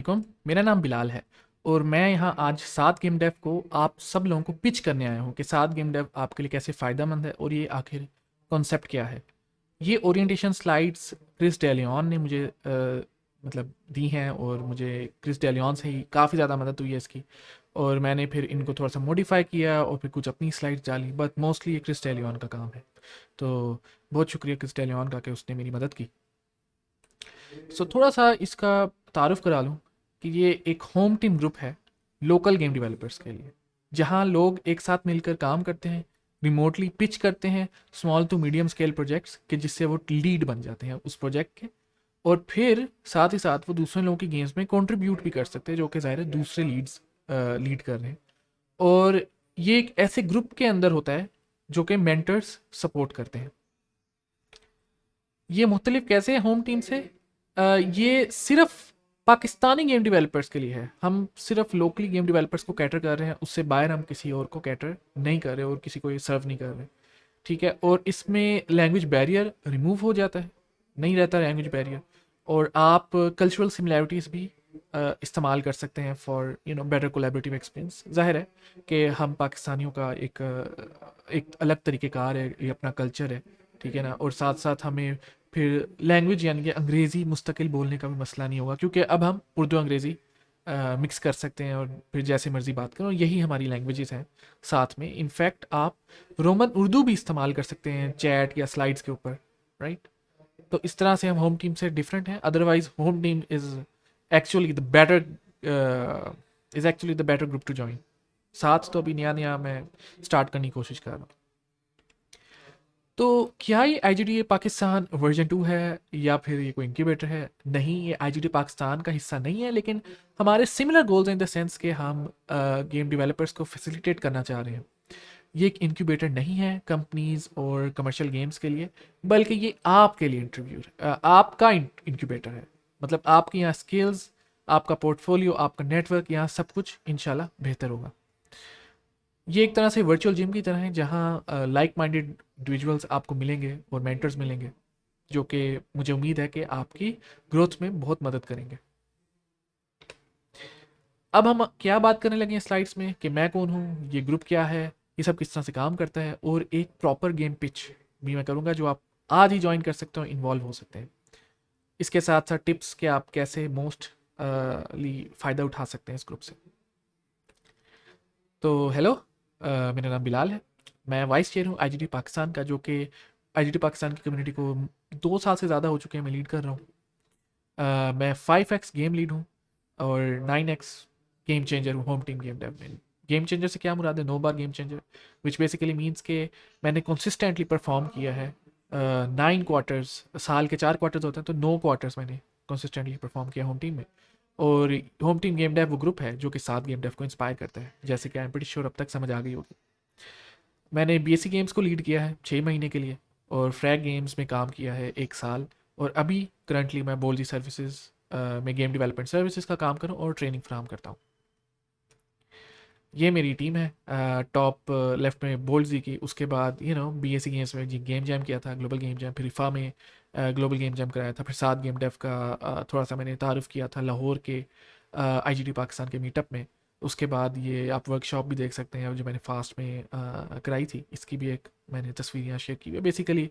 मेरा नाम बिलाल है और मैं यहाँ आज सात गेम डेव को आप सब लोगों को पिच करने आया हूँ कि सात गेम डेव आपके लिए कैसे फ़ायदेमंद है और ये आखिर कॉन्सेप्ट क्या है। ये ओरिएंटेशन स्लाइड्स क्रिस डेलियन ने मुझे मतलब दी हैं और मुझे क्रिस डेलियन से ही काफ़ी ज़्यादा मदद हुई है इसकी। और मैंने फिर इनको थोड़ा सा मॉडिफाई किया और फिर कुछ अपनी स्लाइड्स डाली, बट मोस्टली ये क्रिस डेलियन का काम है। तो बहुत शुक्रिया क्रिस डेलियन का कि उसने मेरी मदद की। थोड़ा सा इसका तारुफ करा लूँ कि ये एक होम टीम ग्रुप है लोकल गेम डेवलपर्स के लिए, जहाँ लोग एक साथ मिलकर काम करते हैं, रिमोटली पिच करते हैं small to medium scale projects के, जिससे वो लीड बन जाते हैं उस प्रोजेक्ट के। और फिर साथ ही साथ वो दूसरे लोगों की गेम्स में कंट्रीब्यूट भी कर सकते हैं, जो कि ज़ाहिर है दूसरे लीड कर रहे हैं। और ये एक ऐसे ग्रुप के अंदर होता है जो कि मेंटर्स सपोर्ट करते हैं। ये मुख्तलिफ कैसे है होम टीम से? ये सिर्फ पाकिस्तानी गेम डेवलपर्स के लिए है। हम सिर्फ लोकली गेम डेवलपर्स को कैटर कर रहे हैं, उससे बाहर हम किसी और को कैटर नहीं कर रहे और किसी को ये सर्व नहीं कर रहे। ठीक है, और इसमें लैंग्वेज बैरियर रिमूव हो जाता है, नहीं रहता लैंग्वेज बैरियर। और आप कल्चरल सिमिलैरिटीज़ भी इस्तेमाल कर सकते हैं फॉर बेटर कोलैबोरेटिव एक्सपीरियंस। जाहिर है कि हम पाकिस्तानियों का एक अलग तरीक़ेकार है, ये अपना कल्चर है, ठीक है ना। और साथ साथ हमें फिर लैंग्वेज यानी कि अंग्रेज़ी मुस्तकिल बोलने का भी मसला नहीं होगा, क्योंकि अब हम उर्दू अंग्रेज़ी मिक्स कर सकते हैं और फिर जैसे मर्ज़ी बात करें, और यही हमारी लैंग्वेजेस हैं साथ में। इनफैक्ट आप रोमन उर्दू भी इस्तेमाल कर सकते हैं चैट या स्लाइड्स के ऊपर, राइट। तो इस तरह से हम होम टीम से डिफरेंट हैं। Otherwise home team actually the better is actually the better group to join. साथ तो अभी नया नया मैं स्टार्ट करने की कोशिश कर रहा हूँ। तो क्या ये आई पाकिस्तान वर्जन 2 है या फिर ये कोई इंक्यूबेटर है? नहीं, ये आई पाकिस्तान का हिस्सा नहीं है, लेकिन हमारे similar goals in the sense कि हम गेम डेवलपर्स को फैसिलिटेट करना चाह रहे हैं। ये एक इंक्यूबेटर नहीं है कंपनीज और कमर्शियल गेम्स के लिए, बल्कि ये आपके लिए आपका इंक्यूबेटर है। मतलब आपकी यहाँ स्किल्स, आपका पोर्टफोलियो, आपका नेटवर्क, यहाँ सब कुछ इंशाल्लाह बेहतर होगा। ये एक तरह से वर्चुअल जिम की तरह है, जहाँ लाइक माइंडेड इंडिविजुअल्स आपको मिलेंगे और मेंटर्स मिलेंगे, जो कि मुझे उम्मीद है कि आपकी ग्रोथ में बहुत मदद करेंगे। अब हम क्या बात करने लगे हैं स्लाइड्स में कि मैं कौन हूँ, ये ग्रुप क्या है, ये सब किस तरह से काम करता है, और एक प्रॉपर गेम पिच भी मैं करूँगा जो आप आज ही ज्वाइन कर सकते हो, इन्वॉल्व हो सकते हैं। इसके साथ साथ टिप्स कि आप कैसे मोस्ट फ़ायदा उठा सकते हैं इस ग्रुप से। तो हेलो, मेरा नाम बिलाल है। मैं वाइस चेयर हूँ आईजीटी पाकिस्तान का, जो कि आईजीटी पाकिस्तान की कम्युनिटी को 2 साल से ज़्यादा हो चुके हैं मैं लीड कर रहा हूँ। मैं 5x गेम लीड हूँ और 9x गेम चेंजर हूँ होम टीम गेम डेव में। गेम चेंजर से क्या मुराद है? 9 बार game changer, which basically means के मैंने कंसिस्टेंटली परफॉर्म किया है 9 क्वार्टर्स। साल के 4 क्वार्टर्स होते हैं, तो 9 क्वार्टर्स मैंने कंसिस्टेंटली परफॉर्म किया होम टीम में। और होम टीम गेम डेव वो ग्रुप है जो कि 7 गेम डेव को इंस्पायर करता है, जैसे कि आई एम प्रीटी श्योर अब तक समझ आ गई होगी। मैंने बीएससी गेम्स को लीड किया है 6 महीने के लिए, और फ्रैग गेम्स में काम किया है 1 साल। और अभी करंटली मैं बोलजी सर्विसेज में गेम डेवलपमेंट सर्विसेज का काम कर रहा हूँ और ट्रेनिंग फ्राहम करता हूँ। ये मेरी टीम है। टॉप लेफ्ट में बोल्जी की, उसके बाद बीएससी गेम्स में जी गेम जैम किया था, ग्लोबल गेम जैम, फिर रिफा में ग्लोबल गेम जैम कराया था, फिर 7 गेम डेव का थोड़ा सा मैंने तारुफ किया था लाहौर के आईजीटी पाकिस्तान के मीटअप में। उसके बाद ये आप वर्कशॉप भी देख सकते हैं जो मैंने फास्ट में कराई थी, इसकी भी एक मैंने तस्वीर यहाँ शेयर की है। Basically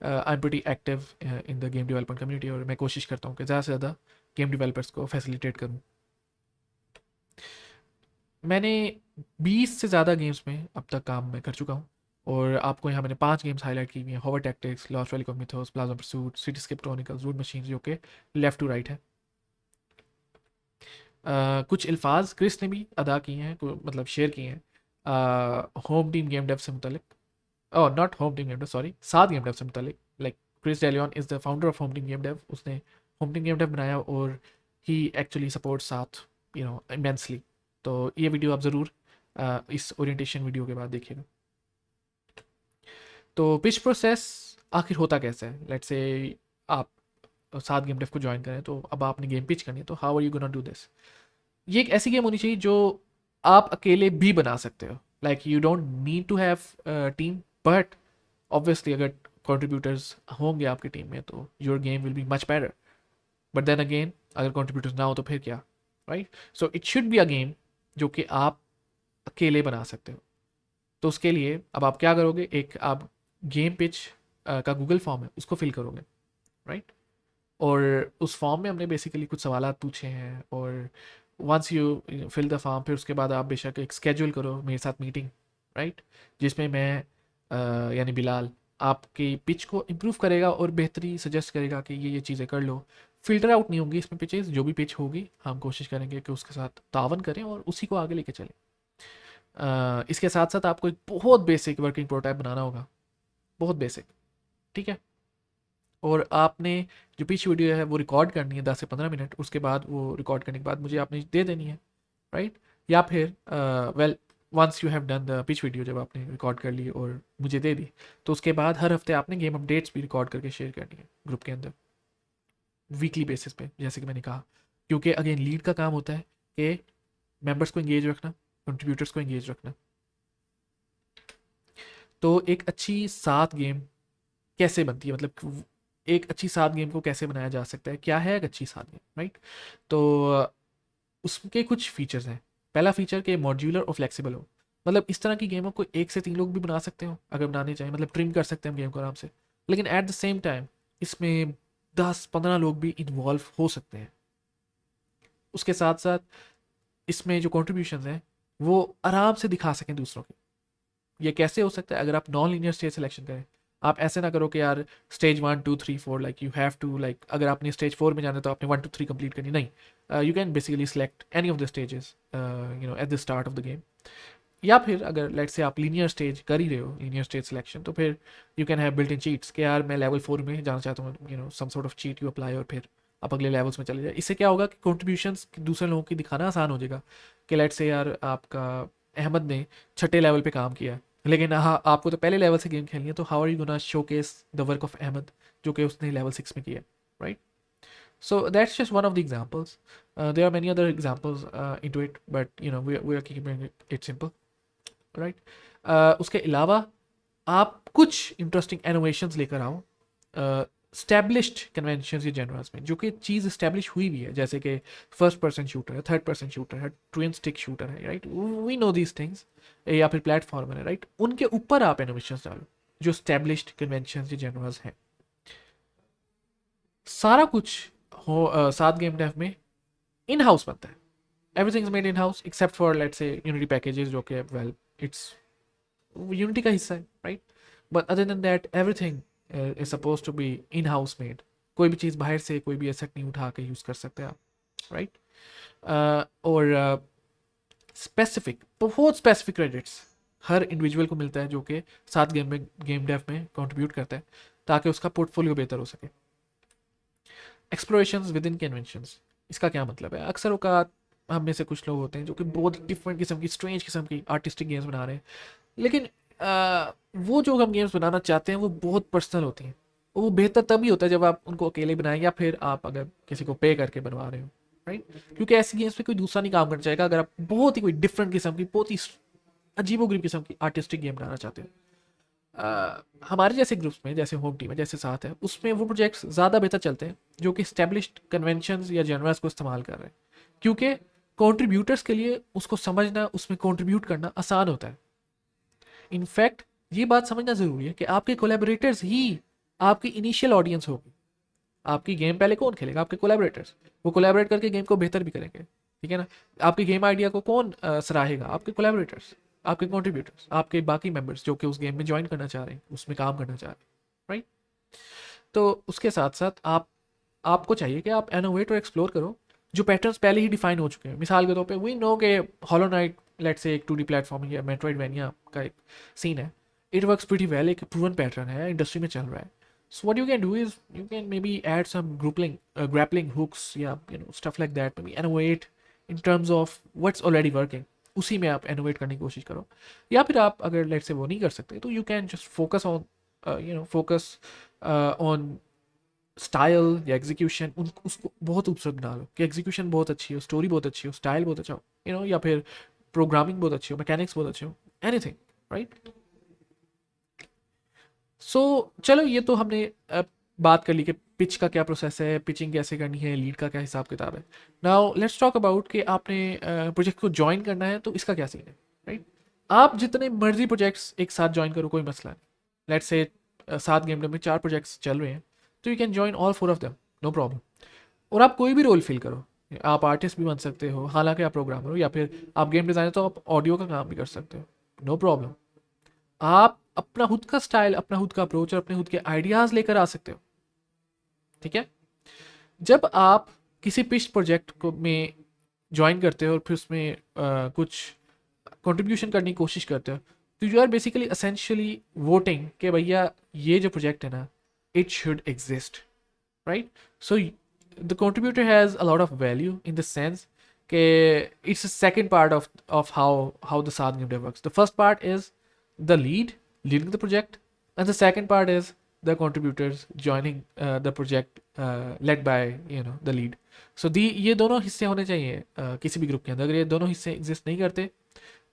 I am pretty active in the game development community, और मैं कोशिश करता हूँ कि ज़्यादा से ज़्यादा गेम डेवलपर्स को फैसिलिटेट करूँ। मैंने 20 से ज़्यादा गेम्स में अब तक काम मैं कर चुका हूँ, और आपको यहाँ मैंने 5 गेम्स हाईलाइट की हुई हैं: hover tactics, lost valley of mythos, plaza pursuit, cityscape chronicles, root machines, जो कि लेफ़्ट टू राइट है। कुछ अल्फाज क्रिस ने भी अदा किए हैं, मतलब शेयर किए हैं होम टीम गेम डेव से मुतलिक। Oh, not Home Team game Dev, sorry, 7 game dev से मुतलिक। Like Chris Delian is the founder of Home Team game Dev, उसने होम टीम गेम डेव बनाया और ही एक्चुअली सपोर्ट साथ इमेंसली। तो ये वीडियो आप ज़रूर इस ओरिएंटेशन वीडियो के बाद देखिएगा। तो पिच प्रोसेस आखिर होता कैसे है? लेट्स से आप 7 गेम डेव को ज्वाइन करें, तो अब आपने गेम पिच करनी है, तो how are you gonna do this? ये एक ऐसी गेम होनी चाहिए जो आप अकेले भी बना सकते हो। Like you don't need to have team, but obviously अगर कंट्रीब्यूटर्स होंगे आपकी टीम में तो your game will be much better. But then again, अगर कंट्रीब्यूटर्स ना हो तो फिर क्या? Right? So it should be a game जो कि आप अकेले बना सकते हो। तो उसके लिए अब आप क्या करोगे, एक आप गेम पिच का गूगल फॉर्म है उसको फिल करोगे, राइट? और उस फॉर्म में हमने बेसिकली कुछ सवाल पूछे हैं, और once you fill the form फिर उसके बाद आप बेशक एक स्केड्यूल करो मेरे साथ मीटिंग, राइट? जिसमें मैं यानी बिलाल आपकी पिच को इम्प्रूव करेगा और बेहतरी सजेस्ट करेगा कि ये चीज़ें कर लो। फिल्टर आउट नहीं होंगी इसमें पिचेस, जो भी पिच होगी हम कोशिश करेंगे कि उसके साथ तावन करें और उसी को आगे लेके चलें। इसके साथ साथ आपको एक बहुत बेसिक वर्किंग प्रोटोटाइप बनाना होगा, बहुत बेसिक, ठीक है? और आपने जो पिच वीडियो है वो रिकॉर्ड करनी है 10 से 15 मिनट, उसके बाद वो रिकॉर्ड करने के बाद मुझे आपने दे देनी है, राइट? या फिर well, once you have done the pitch video, जब आपने रिकॉर्ड कर ली और मुझे दे दी, तो उसके बाद हर हफ्ते आपने गेम अपडेट्स भी रिकॉर्ड करके शेयर करनी है ग्रुप के अंदर, वीकली बेसिस पे, जैसे कि मैंने कहा। क्योंकि अगेन लीड का काम होता है कि मेंबर्स को एंगेज रखना, कंट्रीब्यूटर्स को एंगेज रखना। तो एक अच्छी सात गेम कैसे बनती है, मतलब एक अच्छी सात गेम को कैसे बनाया जा सकता है, क्या है एक अच्छी सात गेम, राइट? तो उसके कुछ फीचर्स हैं। पहला फीचर कि मॉड्यूलर और फ्लेक्सिबल हो, मतलब इस तरह की गेमों को 1 से 3 लोग भी बना सकते हो अगर बनाने चाहिए, मतलब ट्रिम कर सकते हैं हम गेम को आराम से। लेकिन एट द सेम टाइम इसमें 10-15 लोग भी इन्वॉल्व हो सकते हैं। उसके साथ साथ इसमें जो कॉन्ट्रीब्यूशन हैं वो आराम से दिखा सकें दूसरों के। ये कैसे हो सकता है? अगर आप नॉन लीनियर स्टेज सिलेक्शन करें, आप ऐसे ना करो कि यार stage 1 2 3 4, like you have to, like अगर आपने स्टेज 4 में जाना है तो आपने 1 2 3 कंप्लीट करनी, नहीं। You can basically select any of the stages eight the start of the game. या फिर अगर लेट से आप लीनियर स्टेज कर ही रहे हो, लीनियर स्टेज सिलेक्शन, तो फिर you can have built in cheats कि यार मैं लेवल 4 में जाना चाहता हूँ, some sort of cheat you apply, और फिर आप अगले लेवल्स में चले जाए। इससे क्या होगा कि कॉन्ट्रीब्यूशंस दूसरे लोगों की दिखाना आसान हो जाएगा कि लेट से यार आपका अहमद ने 6 लेवल पे काम किया, लेकिन हाँ आपको तो पहले लेवल से गेम खेलनी है, तो how are you gonna showcase the work of Ahmed जो कि उसने लेवल 6 में किया, right? So that's just one of the examples. There are many other examples into it, but we are keeping it simple, right? उसके अलावा आप कुछ interesting innovations लेकर आओ स्टैब्लिश्ड कन्वेंशंस या जनरल्स में, जो कि चीज़ इस्टेब्लिश हुई भी है, जैसे कि फर्स्ट पर्सन शूटर है, थर्ड पर्सन शूटर है, ट्विन स्टिक शूटर है, right? We know these things. या फिर प्लेटफॉर्मर है, राइट? उनके ऊपर आप इनोवेशंस डालो जो स्टैब्लिश्ड कन्वेंशंस या जनरल्स हैं। सारा कुछ हो सात गेम डेव में इन हाउस बनता है। Everything is made in house except for let's say Unity packages, जो कि वेल इट्स यूनिटी का हिस्सा है, right? But other than that everything is suppose to be in house made. कोई भी चीज़ बाहर से कोई भी एसेट नहीं उठा के यूज़ कर सकते आप, राइट? और स्पेसिफिक, बहुत स्पेसिफिक क्रेडिट्स हर इंडिविजुअल को मिलता है जो कि सात गेम डेव में कंट्रीब्यूट करता है, ताकि उसका पोर्टफोलियो बेहतर हो सके। एक्सप्लोरेशंस विद इन कन्वेंशंस, इसका क्या मतलब है? अक्सर औकात हम में से कुछ लोग होते हैं जो कि बहुत डिफरेंट किस्म की, स्ट्रेंज किस्म की आर्टिस्टिक गेम्स बना रहे हैं, लेकिन वो जो हम गेम्स बनाना चाहते हैं वो बहुत पर्सनल होती हैं। वो बेहतर तभी होता है जब आप उनको अकेले बनाएं, या फिर आप अगर किसी को पे करके बनवा रहे हो, राइट? क्योंकि ऐसी गेम्स पे कोई दूसरा नहीं काम करना चाहेगा अगर आप बहुत ही कोई डिफरेंट किस्म की, बहुत ही अजीबोगरीब किस्म की आर्टिस्टिक गेम बनाना चाहते हो। हमारे जैसे ग्रुप्स में, जैसे होम टीम है, जैसे साथ है, उसमें वो प्रोजेक्ट्स ज़्यादा बेहतर चलते हैं जो कि स्टैब्लिश्ड कन्वेंशंस या जनरल्स को इस्तेमाल कर रहे हैं, क्योंकि कंट्रीब्यूटर्स के लिए उसको समझना, उसमें कंट्रीब्यूट करना आसान होता है। इनफैक्ट ये बात समझना ज़रूरी है कि आपके कोलैबोरेटर्स ही आपकी इनिशियल ऑडियंस होगी। आपकी गेम पहले कौन खेलेगा? आपके कोलैबोरेटर्स। वो कोलैबोरेट करके गेम को बेहतर भी करेंगे, ठीक है ना? आपकी गेम आइडिया को कौन सराहेगा? आपके कोलैबोरेटर्स, आपके कंट्रीब्यूटर्स, आपके बाकी मेंबर्स जो कि उस गेम में ज्वाइन करना चाह रहे हैं, उसमें काम करना चाह रहे हैं, राइट? तो उसके साथ साथ आपको चाहिए कि आप इनोवेट और एक्सप्लोर करो जो पैटर्न्स पहले ही डिफाइन हो चुके हैं। मिसाल के तौर पे वी नो के हॉलो नाइट, लेट से एक 2D प्लेटफॉर्म या मेट्रोइडवेनिया का एक सीन है, इट वर्क्स प्रीटी वेल, एक प्रूवन पैटर्न है, इंडस्ट्री में चल रहा है। So what you can do is you can maybe add some grappling hooks, yeah, stuff like that. Maybe innovate in terms of what's already working. उसी में आप innovate करने की कोशिश करो। या फिर आप अगर लेट से वो नहीं कर सकते तो you can just focus on focus on style या एग्जीक्यूशन। उसको बहुत खूबसूरत बना लो कि एग्जीक्यूशन बहुत अच्छी हो, स्टोरी बहुत अच्छी हो, स्टाइल बहुत अच्छा हो, या फिर प्रोग्रामिंग बहुत अच्छी हो, मैकेनिक्स बहुत अच्छे हो, एनीथिंग, राइट? सो चलो, ये तो हमने बात कर ली कि पिच का क्या प्रोसेस है, पिचिंग कैसे करनी है, लीड का क्या हिसाब किताब है। नाउ लेट्स टॉक अबाउट कि आपने प्रोजेक्ट को ज्वाइन करना है तो इसका क्या सीन है, राइट। आप जितने मर्जी प्रोजेक्ट्स एक साथ ज्वाइन करो, कोई मसला नहीं। लेट्स से 7 गेम में 4 प्रोजेक्ट्स चल रहे हैं, तो you can join all 4 of them, no problem. और आप कोई भी रोल फिल करो, आप आर्टिस्ट भी बन सकते हो, हालांकि आप प्रोग्रामर हो, या फिर आप गेम डिज़ाइनर तो आप ऑडियो का काम भी कर सकते हो, नो प्रॉब्लम। आप अपना खुद का स्टाइल, अपना खुद का अप्रोच और अपने खुद के आइडियाज़ लेकर आ सकते हो, ठीक है। जब आप किसी पिच प्रोजेक्ट को में ज्वाइन करते हो और फिर उसमें कुछ कंट्रीब्यूशन करने की कोशिश करते हो, तो you are basically essentially voting कि भैया ये जो प्रोजेक्ट है ना, it should exist, right. So the contributor has a lot of value in the sense कि it's a second part of how the Saad game dev works. The first part is the leading the project, and the second part is the contributors joining the project led by the lead. So ये दोनों हिस्से होने चाहिए किसी भी group के अंदर। अगर ये दोनों हिस्से एग्जिस्ट नहीं करते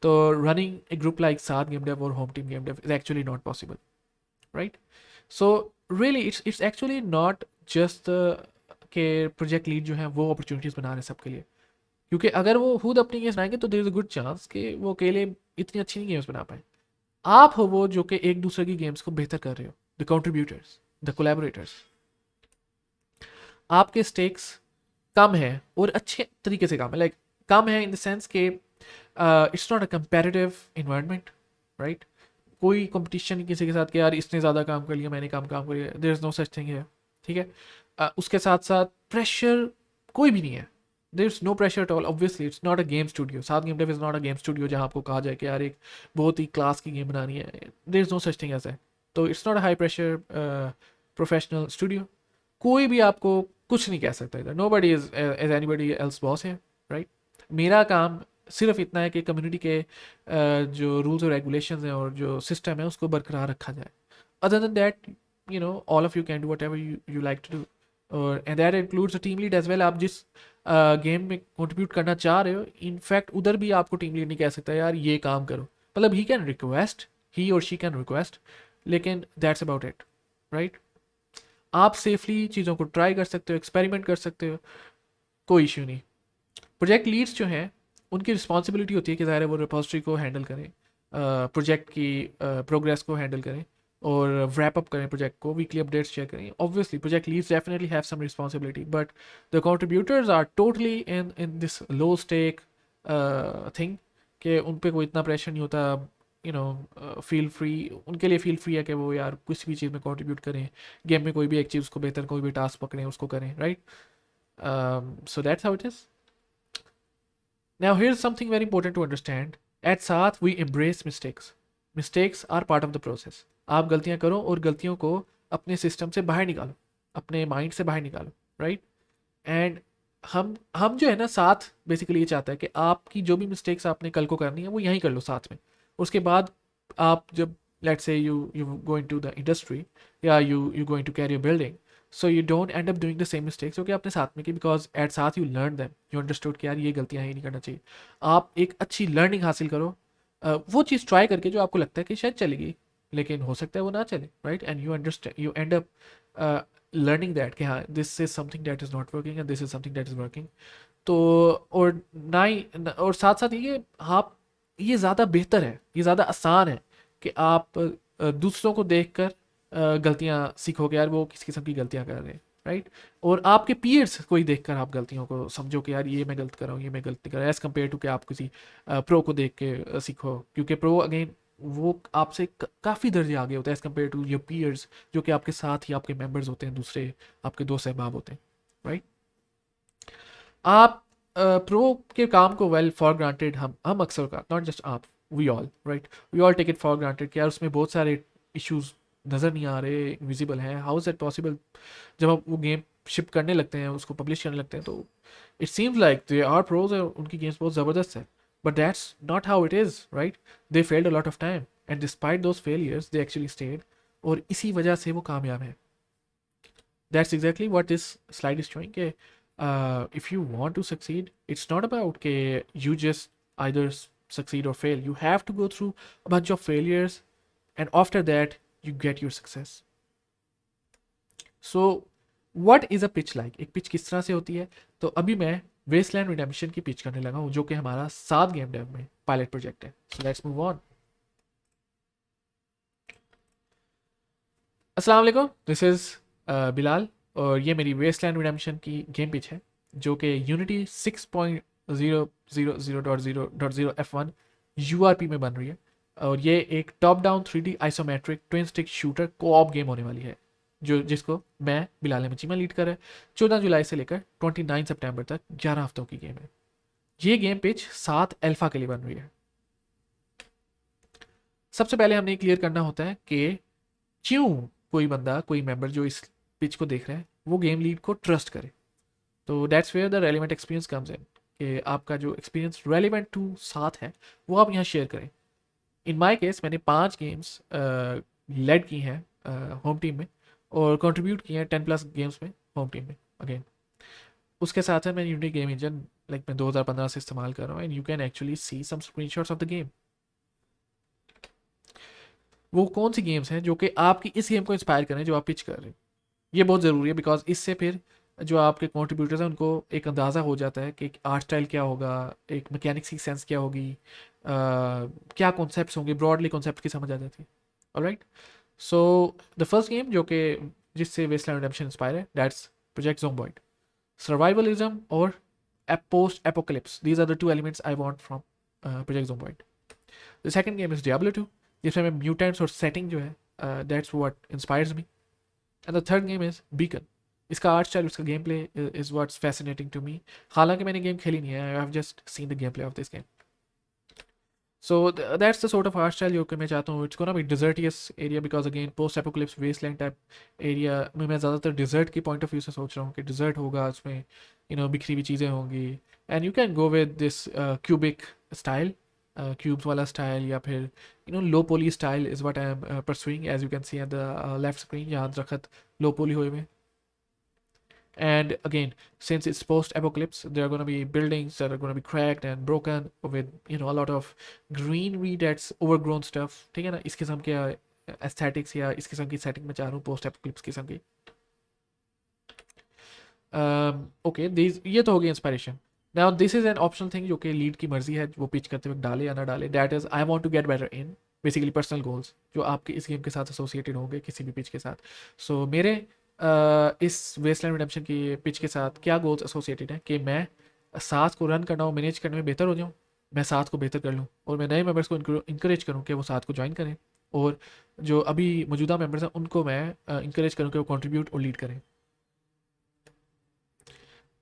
तो running a group like Saad game dev or home team game dev is actually not possible, right? So really it's actually not just the के प्रोजेक्ट लीड जो है वो अपॉर्चुनिटीज़ बना रहे हैं सबके लिए, क्योंकि अगर वो खुद अपनी गेम्स बनाएंगे तो there is a good chance कि वो अकेले इतनी अच्छी नहीं गेम्स बना पाए। आप हो वो जो कि एक दूसरे की गेम्स को बेहतर कर रहे हो, द कंट्रीब्यूटर्स, द कोलैबोरेटर्स। आपके स्टेक्स कम है और अच्छे तरीके से कम है, लाइक कम है इन द सेंस के it's not a comparative environment, right. कोई कंपटीशन नहीं किसी के साथ कि यार इसने ज़्यादा काम कर लिया, मैंने काम कर लिया, there is no such thing है, ठीक है। उसके साथ साथ प्रेशर कोई भी नहीं है, there is no pressure at all. Obviously it's not a game studio, साथ game dev is not a game studio जहाँ आपको कहा जाए कि यार एक बहुत ही क्लास की गेम बनानी है, there is no such thing ऐसा है। तो it's not a high pressure professional studio. कोई भी आपको कुछ नहीं कह सकता इधर, nobody is as anybody else boss है, राइट। मेरा काम सिर्फ इतना है कि कम्युनिटी के जो रूल्स और रेगुलेशन हैं और जो सिस्टम है उसको बरकरार रखा जाए। Other than that all of you can do whatever you like to do, और and that includes team lead as well. आप जिस गेम में कंट्रीब्यूट करना चाह रहे हो, इनफैक्ट उधर भी आपको टीम लीड नहीं कह सकता यार ये काम करो, मतलब ही कैन रिक्वेस्ट, ही और शी कैन रिक्वेस्ट, लेकिन दैट्स अबाउट इट, राइट। आप सेफली चीज़ों को ट्राई कर सकते हो, एक्सपेरिमेंट कर सकते हो, कोई इश्यू नहीं। प्रोजेक्ट लीड्स जो हैं उनकी रिस्पॉन्सिबिलिटी होती है कि ज़ाहिर है वो रिपोजिटरी को हैंडल करें, प्रोजेक्ट की प्रोग्रेस को हैंडल करें और रैप अप करें प्रोजेक्ट को, वीकली अपडेट्स शेयर करें। Obviously project leads definitely have some responsibility, but the contributors are totally in this low stake thing कि उन पर कोई इतना प्रेशर नहीं होता। फील फ्री, उनके लिए फील फ्री है कि वो यार किसी भी चीज़ में कंट्रीब्यूट करें, गेम में कोई भी एक चीज़ को बेहतर, कोई भी टास्क पकड़ें उसको करें, right. So that's how it is. Now, here's something very important to understand. At Saath, we embrace mistakes. Mistakes are part of the process. आप गलतियां करो और गलतियों को अपने सिस्टम से बाहर निकालो, अपने माइंड से बाहर निकालो, राइट। एंड हम जो है ना साथ बेसिकली ये चाहता है कि आपकी जो भी मिस्टेक्स आपने कल को करनी है वो यहीं कर लो साथ में। उसके बाद आप जब let's say you going to the industry या you going to carry a building, so you don't end up doing the same mistakes जो कि आपने साथ में की, बिकॉज एट साथ you learn them, you understood कि यार ये गलतियाँ ही नहीं करना चाहिए। आप एक अच्छी लर्निंग हासिल करो, वो चीज़ ट्राई करके जो आपको लगता है कि शायद चलेगी, लेकिन हो सकता है वो ना चले, right. And you understand, you and up learning that कि हाँ this is something that is not working and this is something that is working. तो और ना ही और साथ साथ ये आप ये ज़्यादा बेहतर है, ये ज़्यादा आसान है कि आप दूसरों को देख कर गलतियाँ सीखोगे, यार वो किस किस्म की गलतियाँ कर रहे हैं, राइट। और आपके पीयर्स को ही देख कर आप गलतियों को समझो कि यार ये मैं गलत कर रहा हूँ, ये मैं गलती कर रहा हूँ, एज़ कम्पेयर टू कि आप किसी प्रो को देख के सीखो, क्योंकि प्रो अगेन वो आपसे काफ़ी दर्जे आगे होता है as compare to your peers जो कि आपके साथ ही आपके मेम्बर्स होते हैं, दूसरे आपके दोस्त अहबाब होते हैं, राइट। आप प्रो के काम को वेल फॉर ग्रांटेड हम अक्सर का, नॉट जस्ट आप, we all, right, we all take it for granted कि यार उसमें बहुत सारे इश्यूज नज़र नहीं आ रहे, इनविजिबल हैं, हाउ इज़ दैट पॉसिबल। जब आप वो गेम शिप करने लगते हैं, उसको पब्लिश करने लगते हैं, तो it seems like they are pros और उनकी गेम्स बहुत ज़बरदस्त है, but that's not how it is, right. They failed a lot of time and despite those failures they actually stayed, और इसी वजह से वो कामयाब है। That's exactly what this slide is showing. If you want to succeed, it's not about you just either succeed or fail. You have to go through a bunch of failures, and after that, you get your success. So what is a pitch like, एक pitch किस तरह से होती है? तो अभी मैं Westland redemption की पिच करने लगा हूँ, जो कि हमारा 7 गेम डेव में पायलट प्रोजेक्ट है। So let's move on. अस्सलाम वालेकुम, दिस इज़ बिलाल, और ये मेरी वेस्टलैंड रिडेम्पशन की गेम पिच है, जो कि यूनिटी 6.000.0.0 URP में बन रही है। और ये एक top down 3D isometric twin stick shooter coop game होने वाली है, जो जिसको मैं बिलाल अहमद चीमा लीड कर रहा है। 14 जुलाई से लेकर 29 सितंबर तक 11 हफ्तों की गेम है। ये गेम पिच 7 अल्फा के लिए बन रही है। सबसे पहले हमने क्लियर करना होता है कि क्यों कोई बंदा, कोई मेंबर जो इस पिच को देख रहा है, वो गेम लीड को ट्रस्ट करे। तो that's where the relevant experience comes in, कि आपका जो एक्सपीरियंस रेलिवेंट टू साथ है वो आप यहाँ शेयर करें। इन माय केस मैंने 5 गेम्स लेड की हैं होम टीम में, और कंट्रीब्यूट किए हैं 10+ गेम्स में होम टीम में अगेन। उसके साथ है मैं यूनिटी गेम इंजन लाइक मैं 2015 से इस्तेमाल कर रहा हूँ, and you can actually see some screenshots of the game. वो कौन सी गेम्स हैं जो कि आपकी इस गेम को इंस्पायर करें जो आप पिच कर रहे हैं, ये बहुत ज़रूरी है, बिकॉज इससे फिर जो आपके कॉन्ट्रीब्यूटर्स हैं उनको एक अंदाज़ा हो जाता है कि आर्ट स्टाइल क्या होगा, एक मैकेनिक्स की सेंस क्या होगी, क्या कॉन्सेप्ट्स होंगे, ब्रॉडली कॉन्सेप्ट की समझ आ जाती है। Alright, so the first game जो कि जिससे वेस्टलैंड रिडेम्पशन इंस्पायर है, दैट्स प्रोजेक्ट ज़ोम्बॉइड। सर्वाइवलिज्म और post apocalypse, these are the 2 elements I want from Project Zomboid. The second game is Diablo 2, जिसमें मैं म्यूटेंट्स और सेटिंग जो है that's what inspires me. And the third game is Beacon. इसका art style, उसका game play is what's fascinating to me. हालांकि मैंने game खेली नहीं है, I have just seen the game play of this game. So that's the sort of art style जो कि मैं चाहता हूँ। It's gonna be desertious area, because again post apocalypse wasteland type area में मैं ज़्यादातर डिजर्ट की पॉइंट ऑफ व्यू से सोच रहा हूँ कि डिजर्ट होगा, उसमें बिखरी हुई चीज़ें होंगी, and you can go with this cubic style, cubes वाला स्टाइल, या फिर low poly style is what I am pursuing, as you can see at the left screen, यहाँ दरख्त लो पोली हुए में। And again, since it's post-apocalypse, there are going to be buildings that are going to be cracked and broken with a lot of greenery that's overgrown stuff. ठीक है ना, इस किस्म के एस्थेटिक्स या इस किस्म की सेटिंग में चाह रहा हूँ पोस्ट एपोकलिप्स किस्म की। ओके, ये तो हो गई inspiration. Now this is an optional thing जो कि लीड की मर्जी है वो पिच करते वक्त डाले या ना डाले। That is I want to get better in basically personal goals जो आपके इस गेम के साथ एसोसिएटेड होंगे किसी भी पिच के साथ। सो मेरे इस वेस्टलैंड रिडेम्पशन की पिच के साथ क्या गोल्स एसोसिएटेड हैं कि मैं साथ को रन करना हो, मैनेज करने में बेहतर हो जाऊँ, मैं साथ को बेहतर कर लूँ, और मैं नए मेंबर्स को इंकरेज करूँ कि वो साथ को ज्वाइन करें, और जो अभी मौजूदा मेंबर्स हैं उनको मैं इंकरेज करूँ कि वो कंट्रीब्यूट और लीड करें।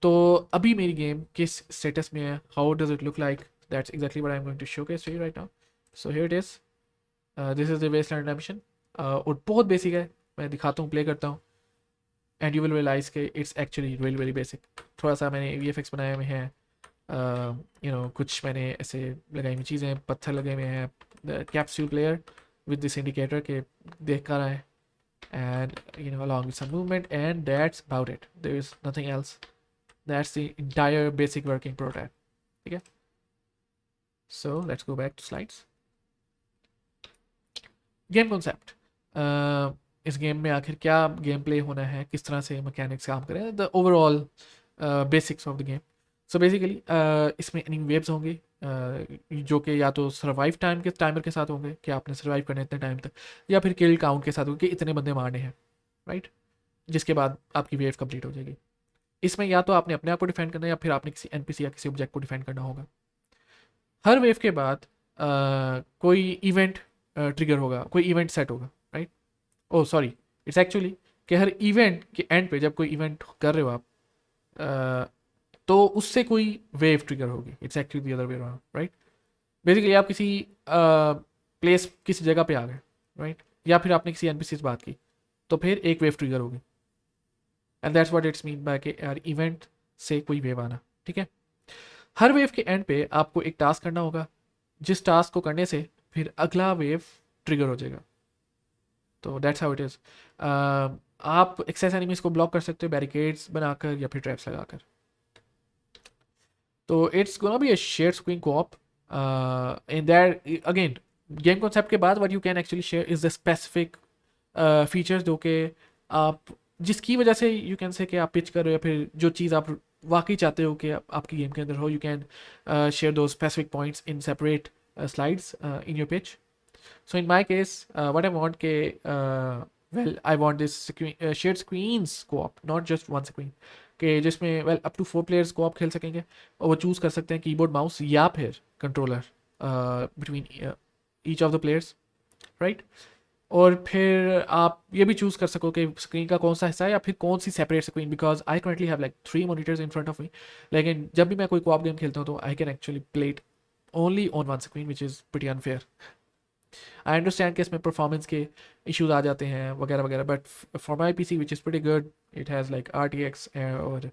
तो अभी मेरी गेम किस स्टेटस में है, how does it look like, that's exactly what I am going to showcase to you right now. So here it is, this is the Wasteland Redemption, और बहुत बेसिक है, मैं दिखाता हूँ, प्ले करता हूँ, एंड यू विल रियलाइज के it's actually really very basic. थोड़ा सा मैंने VFX बनाए हुए हैं, कुछ मैंने ऐसे लगाई हुई चीज़ें, पत्थर लगे हुए हैं, the capsule player with this indicator के देख कर आए, and along with some movement, and that's about it, there is nothing else. That's the entire basic working prototype. Okay, so let's go back to slides. Game concept. इस game में आखिर क्या game play होना है, किस तरह से mechanics काम करें, the overall basics of the game. So basically इसमें एनिमी वेव्स होंगे, जो कि या तो सर्वाइव टाइम के टाइमर के साथ होंगे कि आपने सर्वाइव करना है इतने टाइम तक, या फिर किल काउंट के साथ होंगे कि इतने बंदे मारने हैं, राइट, जिसके बाद आपकी वेव कंप्लीट हो जाएगी। इसमें या तो आपने अपने आप को डिफेंड करना है, या फिर आपने किसी NPC या किसी ऑब्जेक्ट को डिफेंड करना होगा। हर वेव के बाद कोई इवेंट ट्रिगर होगा, कोई इवेंट सेट होगा, right. Oh sorry, it's actually कि हर इवेंट के एंड पे जब कोई इवेंट कर रहे हो आप, तो उससे कोई वेव ट्रिगर होगी। It's actually the other way around, right. Basically आप किसी प्लेस, किसी जगह पे आ गए, राइट, या फिर आपने किसी NPC से बात की, तो फिर एक वेव ट्रिगर होगी, and that's what it's mean by के यार इवेंट से कोई वेव आना, ठीक है। हर वेव के एंड पे आपको एक टास्क करना होगा, जिस टास्क को करने से फिर अगला वेव ट्रिगर हो जाएगा। तो दैट्स हाउ इट इज़। आप एक्सेस एनिमीज को ब्लॉक कर सकते हो बैरिकेड्स बनाकर या फिर ट्रैप्स लगाकर। तो it's gonna be a share screen coop, in that again game concept के बाद what you can actually share is the specific features जो कि आप जिसकी वजह से यू कैन से कि आप पिच कर रहे हो या फिर जो चीज़ आप वाकई चाहते हो कि आपकी गेम के अंदर हो, यू कैन शेयर दो specific points in separate slides in your pitch. So in my case, what I want well, I want this shared screens co-op, not just one screen. कि जिसमें well up to 4 players co-op खेल सकेंगे और वो choose कर सकते हैं keyboard mouse या फिर controller between each of the players, right? और फिर आप ये भी चूज़ कर सको कि स्क्रीन का कौन सा हिस्सा है या फिर कौन सी separate screen, because I currently have like 3 monitors in front of me, लेकिन जब भी मैं कोई co-op गेम खेलता हूँ तो I can actually play it only on one screen, which is pretty unfair. I understand कि इसमें परफॉर्मेंस के इश्यूज आ जाते हैं वगैरह वगैरह, but for my P C which is pretty good, it has like RTX और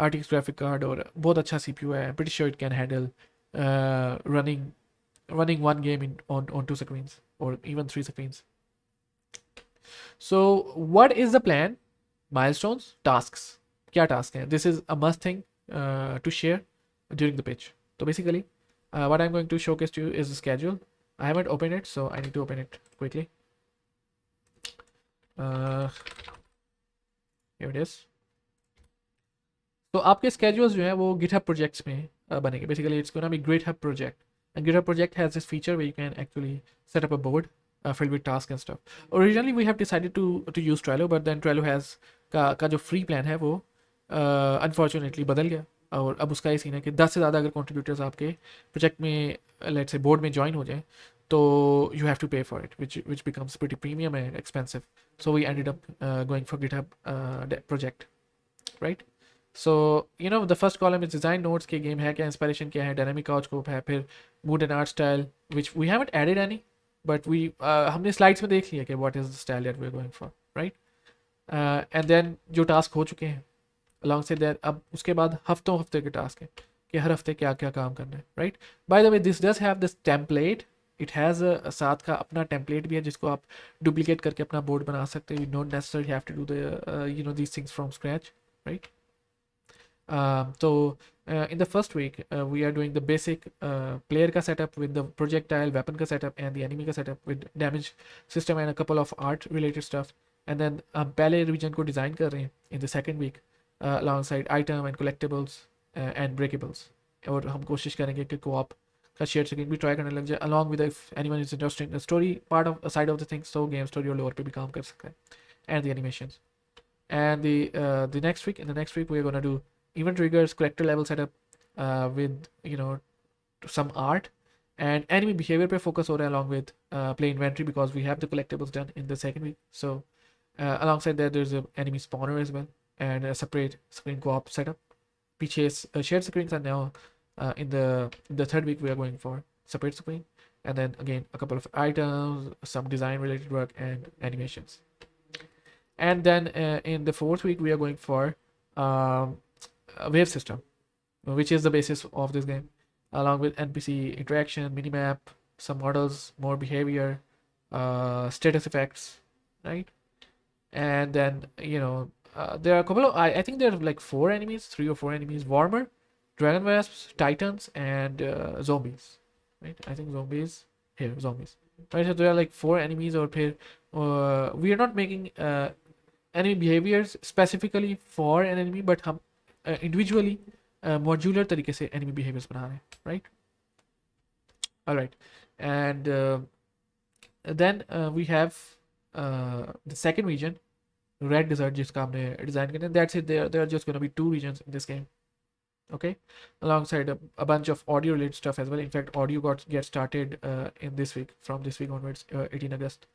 RTX ग्राफिक कार्ड और बहुत अच्छा CPU है. Pretty sure it can handle running one game on 2 screens or even 3 screens. So what is the plan? Milestones, tasks. क्या task है? This is a must thing to share during the pitch. So basically, what I'm going to showcase to you is the schedule. I haven't opened it, so I need to open it quickly. Here it is. तो आपके schedules जो है वो GitHub projects में बनेंगे. Basically, it's gonna be GitHub project. And GitHub project has this feature where you can actually set up a board filled with tasks and stuff. Originally, we have decided to use Trello, but then Trello has का जो free plan है वो unfortunately बदल गया. और अब उसका ये सीन है कि 10 से ज़्यादा अगर contributors आपके प्रोजेक्ट में let's say बोर्ड में ज्वाइन हो जाएं तो you have to pay for it, which becomes pretty premium and expensive. So we ended up going for GitHub project, right? So you know the first column is design notes के game है क्या, inspiration क्या है, dynamic couch scope है, फिर mood and art style which we haven't added any, but we हमने slides में देख लिया कि what is the style that we're going for, right? And then जो task हो चुके हैं alongside that, अब उसके बाद हफ्ते के task है कि हर हफ्ते क्या क्या काम करना है, right? By the way, this does have this template. It has a साथ का अपना template भी है जिसको आप duplicate करके अपना board बना सकते हो. You don't necessarily have to do the these things from scratch, right? So in the first week, we are doing the basic player ka setup with the projectile, weapon ka setup, and the enemy ka setup with damage system and a couple of art related stuff. And then पहले region को design कर रहे हैं in the second week alongside item and collectibles and breakables. और हम कोशिश करेंगे कि co-op का shared screen भी try करने लग जाए, along with if anyone is interested in the story part of side of the things, so game story और lore पे भी काम कर सकता है, and the animations. And the next week, in the next week, we're gonna do event triggers, character level setup with some art, and enemy behavior पे focus हो रहा है along with play inventory because we have the collectibles done in the second week. So alongside that, there's an enemy spawner as well and a separate screen co-op setup. पीछे shared screens are now in the third week we are going for separate screen, and then again a couple of items, some design related work and animations. And then in the fourth week we are going for a wave system, which is the basis of this game, along with NPC interaction, minimap, some models, more behavior, status effects, right? And then there are a couple of I think there are like 4 enemies, 3 or 4 enemies: Warmer, Dragon Wasps, Titans, and zombies, right? I think zombies, right? So there are like 4 enemies, or we are not making enemy behaviors specifically for an enemy, but हम individually modular तरीके से enemy behaviors बना रहे हैं, right? All right, and then we have the second region, Red Desert, जिसका हमने design करना है. That's it. There are just going to be 2 regions in this game, okay, alongside a bunch of audio related stuff as well. In fact, audio gets started in this week, from this week onwards, 18 August.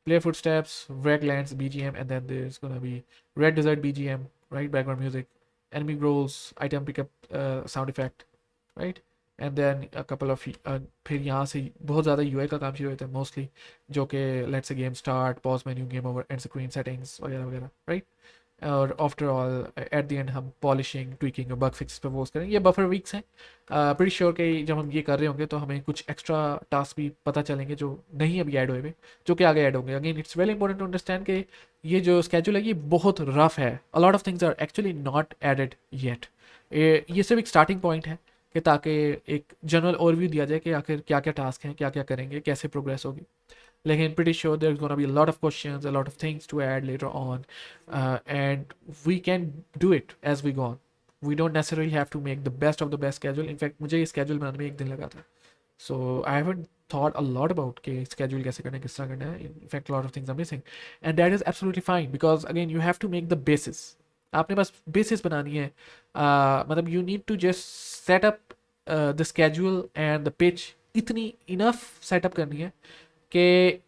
Player footsteps, Wrecklands BGM, and then there's gonna be Red Desert BGM, right? Background music, enemy growls, item pickup sound effect, right? And then a couple of फिर यहाँ से बहुत ज़्यादा UI का काम शुरू होता है mostly, जो कि let's say game start, pause menu, game over, end screen settings वगैरह वगैरह, right? और after all at the end हम पॉलिशिंग, ट्विकिंग और बग फिक्स पे फोकस करें. ये बफर वीक्स हैं. प्रीटी श्योर कि जब हम ये कर रहे होंगे तो हमें कुछ एक्स्ट्रा टास्क भी पता चलेंगे जो नहीं अभी ऐड हुए हुए, जो कि आगे ऐड होंगे. Again it's very important to understand कि ये जो स्केड्यूल है ये बहुत रफ है. A lot of things are actually not added yet. ये सिर्फ एक स्टार्टिंग पॉइंट है कि ताकि एक जनरल ओवरव्यू दिया जाए कि आखिर क्या क्या टास्क हैं, क्या क्या करेंगे, कैसे प्रोग्रेस होगी. लेकिन pretty sure there's gonna be a lot of questions, a lot of things to add later on, and we can do it as we go on. We don't necessarily have to make the best of the best schedule. In fact, मुझे ये schedule बनाने में एक दिन लगा था. So I haven't thought a lot about कि schedule कैसे करना है, किस तरह करना है. In fact, a lot of things are missing, and that is absolutely fine because again you have to make the basis. आपने बस basis बनानी है. मतलब you need to just set up the schedule and the pitch इतनी enough setup करनी है कि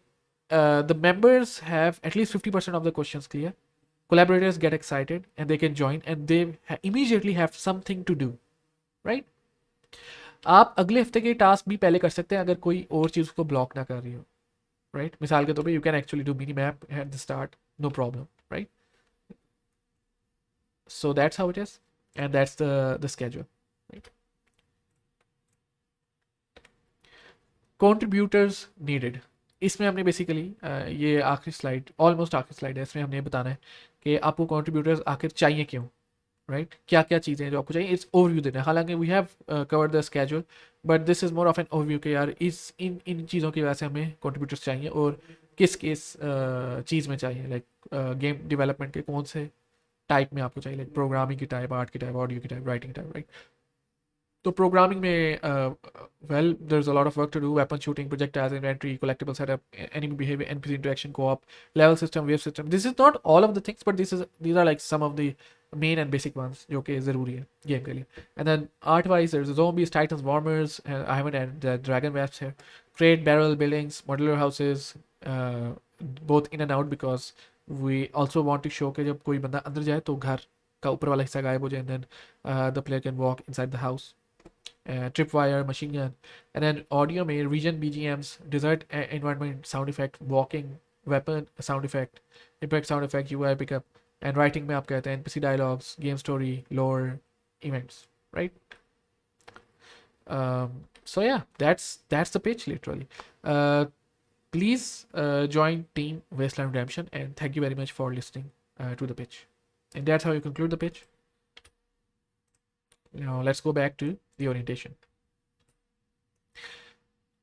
the members have at least 50% of the questions clear. Collaborators get excited and they can join and they immediately have something to do, right? आप अगले हफ्ते के task भी पहले कर सकते हैं अगर कोई और चीज़ को ब्लॉक ना कर रही हो, राइट? मिसाल के तौर पे you can actually do mini map at the start, no problem, right? So that's how it is and that's the schedule, right? Contributors needed, इसमें हमने बेसिकली ये आखिरी स्लाइड, ऑलमोस्ट आखिरी स्लाइड है, इसमें हमने बताना है कि आपको कंट्रीब्यूटर्स आखिर चाहिए क्यों, राइट? क्या क्या चीज़ें हैं जो आपको चाहिए, इट्स ओवरव्यू देना है. हालांकि we have covered the schedule but this is more of an overview के यार इस इन चीज़ों की वजह से हमें कंट्रीब्यूटर्स चाहिए और किस किस चीज़ में चाहिए, लाइक गेम डेवलपमेंट के कौन से टाइप में आपको चाहिए, लाइक प्रोग्रामिंग की टाइप, आर्ट की टाइप, ऑडियो की टाइप, राइटिंग टाइप, राइट? तो प्रोग्रामिंग में well there is a lot of work to do. Weapon shooting, projectiles, inventory, collectible setup, enemy behaviour, NPC interaction, coop, level system, wave system. This is not all of the things but these are like some of the main and basic ones जो कि ज़रूरी है game के लिए. And then art wise there's zombies, titans, warmers, I haven't added the dragon webs here. Crate, barrel, buildings, modular houses, both in and out because we also want to show कि जब कोई बंदा अंदर जाए तो घर का ऊपर वाला हिस्सा गायब हो जाए, and then the player can walk inside the house. Tripwire, machine gun, and then audio में region BGMs, desert environment sound effect, walking, weapon sound effect, impact sound effect, UI pickup, and writing में आप कहते हैं NPC dialogues, game story, lore, events, right? So yeah, that's the pitch literally. Please join Team Wasteland Redemption and thank you very much for listening to the pitch. And that's how you conclude the pitch. Now let's go back to the orientation.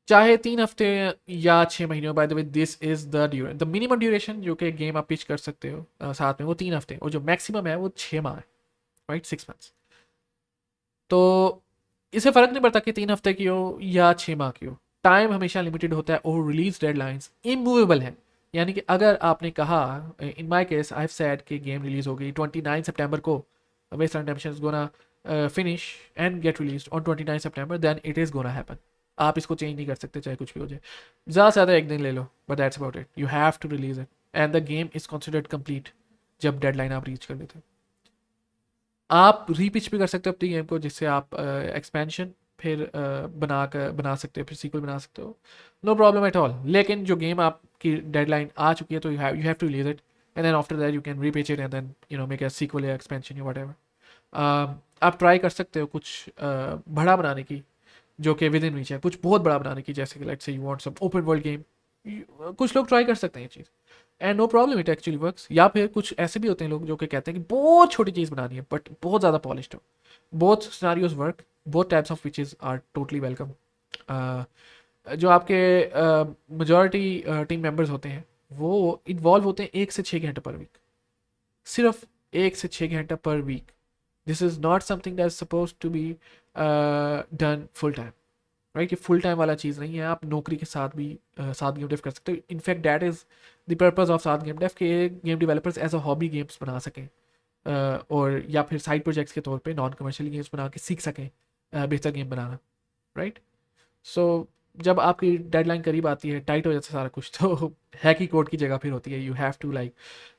चाहे 3 हफ्ते या 6 महीने, bye the way this is the minimum duration जो कि game आप pitch कर सकते हो साथ में, वो 3 हफ्ते, और जो मैक्सिमम है वो 6 माह है, राइट? 6 मंथ्स. तो इससे फ़र्क नहीं पड़ता कि 3 हफ्ते की हो या 6 माह की हो, टाइम हमेशा लिमिटेड होता है और रिलीज डेडलाइंस इमूवेबल है. यानी कि अगर आपने कहा, in my case I have said कि गेम रिलीज हो गई 29 सितंबर को, Western Redemption is gonna finish and get release on 29 सितंबर, then it is gonna happen. आप इसको चेंज नहीं कर सकते चाहे कुछ भी हो जाए. ज़्यादा से ज़्यादा एक दिन ले लो but that's about it. You have to release it and the game is considered complete जब डेडलाइन आप रीच कर लेते हो. आप रीपिच भी कर सकते हो अपनी गेम को, जिससे आप एक्सपेंशन फिर बना सकते हो, फिर सीक्वल बना सकते हो, नो प्रॉब्लम एट ऑल. लेकिन जो गेम आपकी डेडलाइन आ चुकी है तो you have to release it and then after that you can repitch it and then make a sequel या एक्सपेंशन या व्हाटएवर. आप ट्राई कर सकते हो कुछ बड़ा बनाने की जो कि विद इन रीच है, कुछ बहुत बड़ा बनाने की, जैसे कि let's say you want some open world game. कुछ लोग ट्राई कर सकते हैं ये चीज़ and no problem, it actually works. या फिर कुछ ऐसे भी होते हैं लोग जो कि कहते हैं कि बहुत छोटी चीज़ बनानी है बट बहुत ज़्यादा पॉलिश्ड हो. Both scenarios work, both types of pitches are totally welcome. जो आपके मेजॉरिटी टीम मेंबर्स होते हैं वो इन्वॉल्व होते हैं 1 से 6 घंटे पर वीक, सिर्फ 1 से 6 घंटा per week. This is not something that is suppose to be done full time, right? ये फुल टाइम वाला चीज़ नहीं है. आप नौकरी के साथ भी साथ गेम डेव कर सकते हो. In fact that is the purpose of साथ गेम डेव के game developers as a hobby games बना सकें और या फिर साइड प्रोजेक्ट्स के तौर पे नॉन कमर्शियल गेम्स बना के सीख सकें बेहतर गेम बनाना, राइट? सो जब आपकी डेडलाइन करीब आती है, टाइट हो जाता है सारा कुछ, तो है कि कोड की जगह फिर होती है. You have to like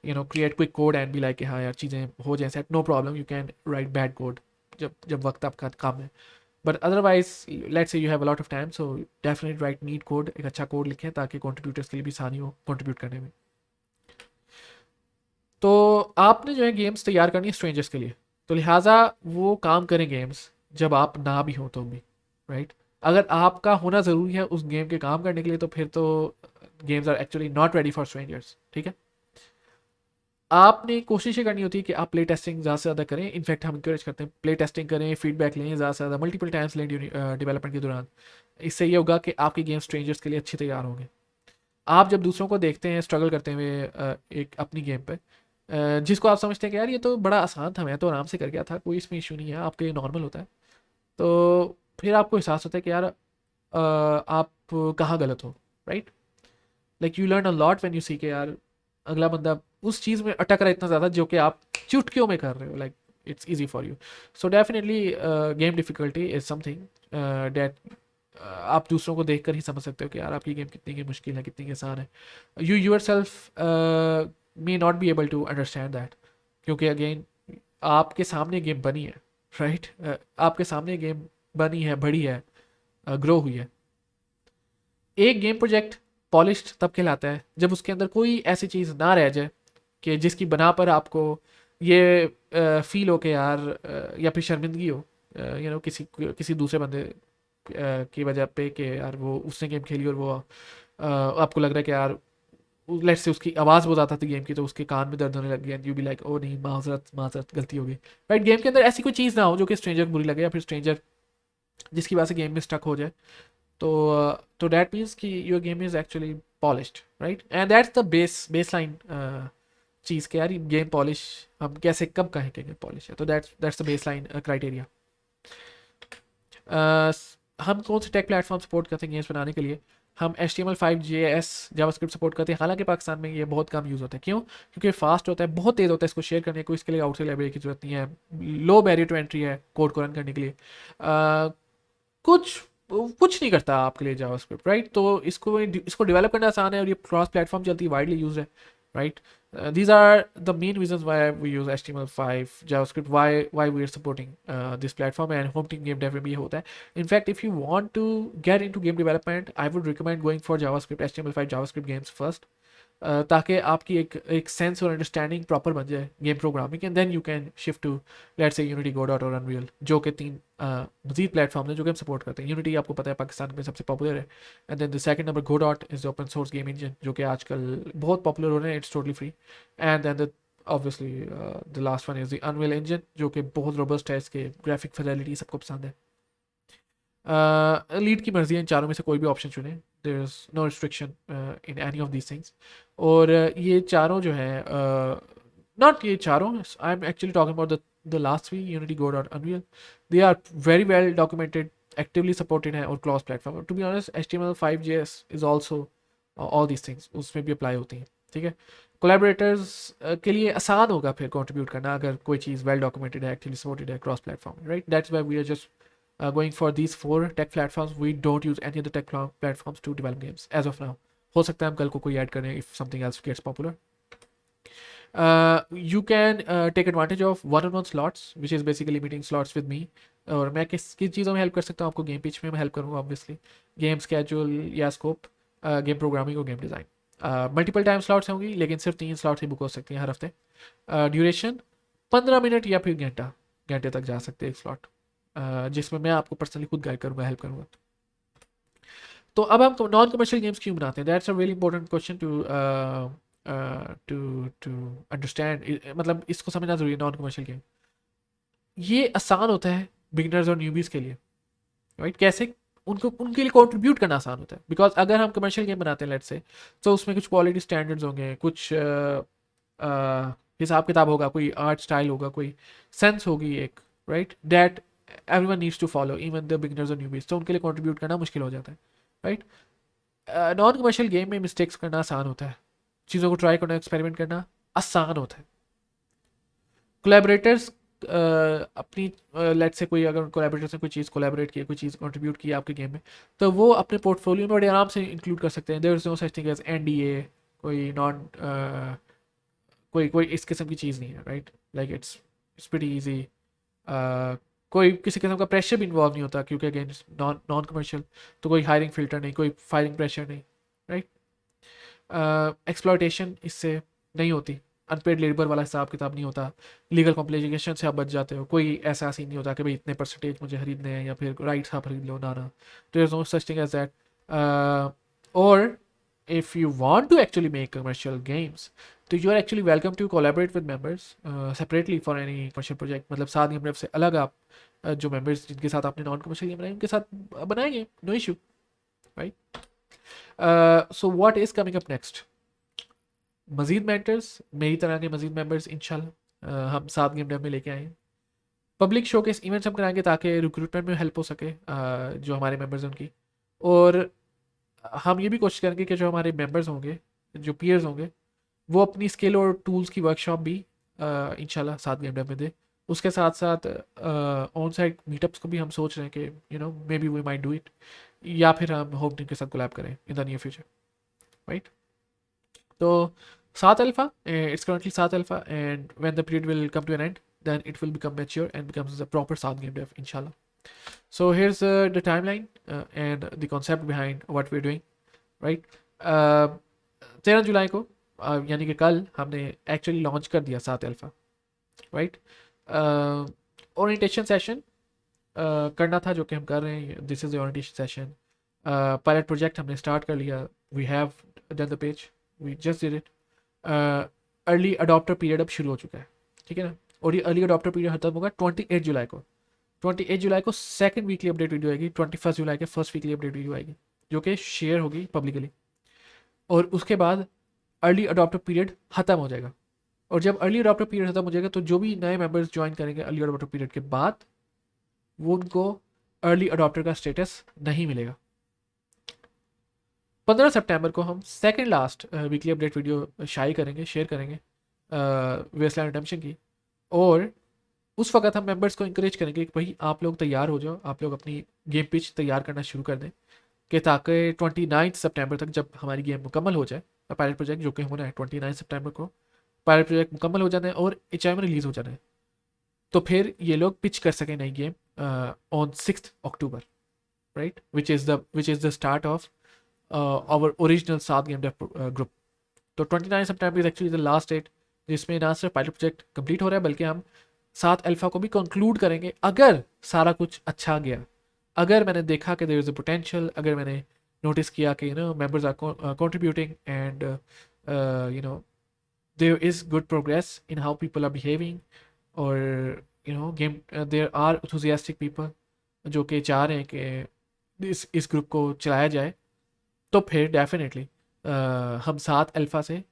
create quick code and be like कि हाँ यार चीज़ें हो जाए set, no problem, you can write bad code जब वक्त आपका कम है. But otherwise let's say you have a lot of time, so definitely write neat code, एक अच्छा कोड लिखें ताकि कंट्रीब्यूटर्स के लिए भी आसानी हो कंट्रीब्यूट करने में. तो आपने जो है गेम्स तैयार करनी है स्ट्रेंजर्स के लिए, तो लिहाजा वो काम करें गेम्स जब आप ना भी हो तो भी, राइट? अगर आपका होना ज़रूरी है उस गेम के काम करने के लिए तो फिर तो games are actually not ready for strangers, ठीक है? आपने कोशिश ये करनी होती है कि आप प्ले टेस्टिंग ज़्यादा से ज़्यादा करें. इनफैक्ट हम इंकरेज करते हैं प्ले टेस्टिंग करें, फीडबैक लें ज़्यादा से ज़्यादा, मल्टीपल टाइम्स लें डेवलपमेंट के दौरान. इससे ये होगा कि आपके गेम स्ट्रेंजर्स के लिए अच्छे तैयार होंगे. आप जब दूसरों को देखते हैं स्ट्रगल करते हुए एक अपनी गेम पे, जिसको आप समझते हैं कि यार ये तो बड़ा आसान था, मैं तो आराम से कर गया था, कोई इसमें इशू नहीं है, आपके लिए नॉर्मल होता है, तो फिर आपको एहसास होता है कि यार आप कहाँ गलत हो, right? Like you learn a lot when you see के यार अगला बंदा उस चीज़ में अटक रहा है इतना ज़्यादा जो कि आप चुटकियों में कर रहे हो, like it's easy for you. So definitely game difficulty is something that आप दूसरों को देख कर ही समझ सकते हो कि यार आपकी गेम कितनी की मुश्किल है, कितनी की आसान है। You yourself may not be able to understand that, क्योंकि अगेन आपके सामने गेम बनी है, राइट? आपके सामने गेम बनी है, बड़ी है, ग्रो हुई है। एक गेम प्रोजेक्ट पॉलिश्ड तब कहलाता है जब उसके अंदर कोई ऐसी चीज़ ना रह जाए कि जिसकी बना पर आपको ये फील हो कि यार या फिर शर्मिंदगी हो किसी किसी दूसरे बंदे की वजह पे कि यार वो उसने गेम खेली और वो आपको लग रहा है कि यार लेट से उसकी आवाज़ बहुत आता थी गेम की, तो उसके कान में दर्द होने लग गया, and you be like oh नहीं, माजरत माजरत, गलती हो गई, राइट? गेम के अंदर ऐसी कोई चीज़ ना हो जो कि स्ट्रेंजर को बुरी लगे, या फिर स्ट्रेंजर जिसकी वजह से गेम में स्टक हो जाए, तो that means कि your game is actually polished, right? And that's the baseline चीज़ के यार गेम पॉलिश हम कैसे कब कहें कि गेम पॉलिश है, तो that's the baseline criteria। हम कौन से टेक प्लेटफॉर्म सपोर्ट करते हैं गेम्स बनाने के लिए? हम HTML5 JS जावास्क्रिप्ट सपोर्ट करते हैं, हालांकि पाकिस्तान में ये बहुत कम यूज़ होता है। क्यों? क्योंकि फास्ट होता है, बहुत तेज़ होता है, इसको शेयर करने को इसके लिए आउटसाइड लाइब्रेरी की जरूरत नहीं है, लो बैरियर टू एंट्री है कोड को रन करने के लिए। कुछ कुछ नहीं करता आपके लिए जावास्क्रिप्ट, राइट? तो इसको डेवलप करना आसान है और ये क्रॉस प्लेटफॉर्म चलती है, वाइडली यूज है, right? These are the main reasons why we use HTML5 JavaScript, why we are supporting this platform, and home team game dev में भी होता है। In fact, if you want to get into game development, I would recommend going for JavaScript HTML5 JavaScript games first, ताकि आपकी एक sense और understanding proper बन जाए game programming, and then you can shift to let's say Unity, Godot और Unreal, जो कि तीन मजीद प्लेटफॉर्म है जो कि हम सपोर्ट करते हैं। यूनिटी आपको पता है पाकिस्तान में सबसे पॉपुलर है, and then the second number Godot is open source game engine जो कि आजकल बहुत पॉपुलर हो रहे हैं, it's totally free, and then the obviously the last one is the Unreal engine जो कि बहुत रोबस्ट है, इसके ग्राफिक फिडेलिटी सबको पसंद है। लीड की मर्जी है, इन चारों में से कोई भी ऑप्शन चुने, there is no restriction in any of these things. और ये चारों जो है नॉट ये चारों, I am actually talking about the last three, Unity, Godot और Unreal, they are very well documented, actively supported है और cross platform. To be honest HTML5 JS is also all these things उसमें भी apply होती हैं, ठीक है? Collaborators के लिए आसान होगा फिर कंट्रीब्यूट करना अगर कोई चीज़ वेल डॉक्यूमेंटेड है, एक्टिवली सपोर्टेड है cross platform, right? That's why we are just going for these 4 tech platforms. We don't use any other tech platforms to develop games as of now. हो सकता है हम कल को कोई ऐड करें if something else gets popular. You can take advantage of one-on-one slots, which is basically meeting slots with me. और मैं किस किस चीज़ों में हेल्प कर सकता हूँ आपको? गेम पिच में मैं हेल्प करूँगा ऑब्वियसली, गेम स्केड्यूल या स्कोप, गेम प्रोग्रामिंग और game design. Multiple time slots होंगी, लेकिन सिर्फ 3 स्लॉट्स ही बुक हो सकती हैं हर हफ्ते। ड्यूरेशन 15 मिनट या फिर घंटे तक जा सकते हैं एक स्लॉट, जिसमें मैं आपको पर्सनली खुद गाइड करूँगा, हेल्प करूँगा। तो अब हम नॉन कमर्शियल गेम्स क्यों बनाते हैं? That's a very important question to understand, मतलब इसको समझना जरूरी है। नॉन कमर्शियल गेम ये आसान होता है बिगिनर्स और न्यूबीज के लिए, राइट? कैसे? उनके लिए कंट्रीब्यूट करना आसान होता है, बिकॉज अगर हम कमर्शियल गेम बनाते हैं लेट्स से, तो उसमें कुछ क्वालिटी स्टैंडर्ड्स होंगे, कुछ हिसाब किताब होगा, कोई आर्ट स्टाइल होगा, कोई सेंस होगी एक, right? That everyone needs to follow, even the beginners और न्यूबीज, तो उनके लिए कंट्रीब्यूट करना मुश्किल हो जाता है, राइट? नॉन कमर्शियल गेम में मिस्टेक्स करना आसान होता है, चीज़ों को ट्राई करना, एक्सपेरिमेंट करना आसान होता है। कोलैबोरेटर्स अपनी लेट से कोई अगर कोलैबोरेटर्स ने कोई चीज़ कोलैबोरेट की, कोई चीज़ कंट्रीब्यूट की आपके गेम में, तो वो अपने पोर्टफोलियो में बड़े आराम से इंक्लूड कर सकते हैं। There is no such thing as NDA, कोई नॉन कोई इस किस्म की चीज़ नहीं है, right? Like it's pretty easy. कोई किसी किस्म का प्रेशर भी इन्वॉल्व नहीं होता, क्योंकि अगेन नॉन कमर्शियल, तो कोई हायरिंग फिल्टर नहीं, कोई फायरिंग प्रेशर नहीं, राइट? एक्सप्लॉयटेशन इससे नहीं होती, अनपेड लेबर वाला हिसाब किताब नहीं होता, लीगल कॉम्प्लिकेशन से आप बच जाते हो, कोई ऐसा सीन नहीं होता कि भाई इतने परसेंटेज मुझे खरीदने हैं या फिर राइट्स आप खरीद लो, ना ना, there is no such thing as that. और if you want to actually make commercial games, तो you are actually welcome to collaborate with members separately for any commercial project। मतलब साथ गेम से अलग आप जो members जिनके साथ आपने नॉन कमर्शियल गेम बनाए उनके साथ बनाएंगे, no issue, right? So what is coming up next? Majid mentors, मेरी तरह के मजीद मेंबर्स इंशाल्लाह हम साथ गेम डेव में लेके आएंगे। पब्लिक शो केस इवेंट्स हम कराएंगे ताकि रिक्रूटमेंट में हेल्प हो सके जो हमारे मेंबर्स हैं उनकी। और हम ये भी कोशिश करेंगे कि जो हमारे मेंबर्स होंगे, जो पीयर्स होंगे, वो अपनी स्किल और टूल्स की वर्कशॉप भी इंशाल्लाह साथ गेम डेव में दे। उसके साथ साथ ऑन साइट मीटअप्स को भी हम सोच रहे हैं कि maybe we might do it, या फिर हम होम टीम के साथ कोलैब करें in the near future, right? तो सात अल्फा, it's currently सात alpha, and when the period will come to an end, then it will become mature and becomes a proper South game dev, inshallah. So here's the timeline and the concept behind what we're doing, right? 13 जुलाई को यानी कि कल हमने actually launch कर दिया सात alpha, right? Orientation session करना था जो कि हम कर रहे हैं। This is the orientation session. Pilot project हमने स्टार्ट कर लिया, we have done the page, we just did it. Early adopter period अब शुरू हो चुका है, ठीक है ना? और ये अर्ली अडॉप्टर पीरियड खत्म होगा 28 जुलाई को। 28 जुलाई को सेकंड वीकली अपडेट वीडियो आएगी, 21 जुलाई के फर्स्ट वीकली अपडेट वीडियो आएगी जो कि शेयर होगी पब्लिकली। और उसके बाद अर्ली अडॉप्टर पीरियड ख़त्म हो जाएगा। और जब अर्ली अडॉप्टर पीरियड ख़त्म हो जाएगा तो जो भी नए मेंबर्स ज्वाइन करेंगे अर्ली अडॉप्टर पीरियड के बाद, वो उनको अर्ली अडॉप्टर का स्टेटस नहीं मिलेगा। 15 सितंबर को हम second last weekly update video शाये करेंगे, शेयर करेंगे वेस्टलैंड रिडेम्पशन की। और उस वक्त हम मेंबर्स को इंकरेज करेंगे कि भाई आप लोग तैयार हो जाओ, आप लोग अपनी गेम पिच तैयार करना शुरू कर दें, कि ताकि 29 सितंबर तक जब हमारी गेम मुकम्मल हो जाए, पायलट प्रोजेक्ट जो कि होना है 29 सितंबर को, पायलट प्रोजेक्ट मुकम्मल हो जाना है और HM रिलीज़ हो जाना है, तो फिर ये लोग पिच कर सकें नई game on 6 October, right? Which is the start of our original Saath game dev group. तो 29 सितंबर is actually the last date जिसमें ना सिर्फ पायलट प्रोजेक्ट कंप्लीट हो रहा है बल्कि हम सात अल्फा को भी कंक्लूड करेंगे। अगर सारा कुछ अच्छा गया, अगर मैंने देखा कि देयर इज़ अ पोटेंशियल, अगर मैंने नोटिस किया कि members are contributing and there is good progress in how people are behaving, और game there are enthusiastic people जो कि चाह रहे हैं कि इस ग्रुप को चलाया जाए, तो फिर डेफिनेटली हम सात अल्फा से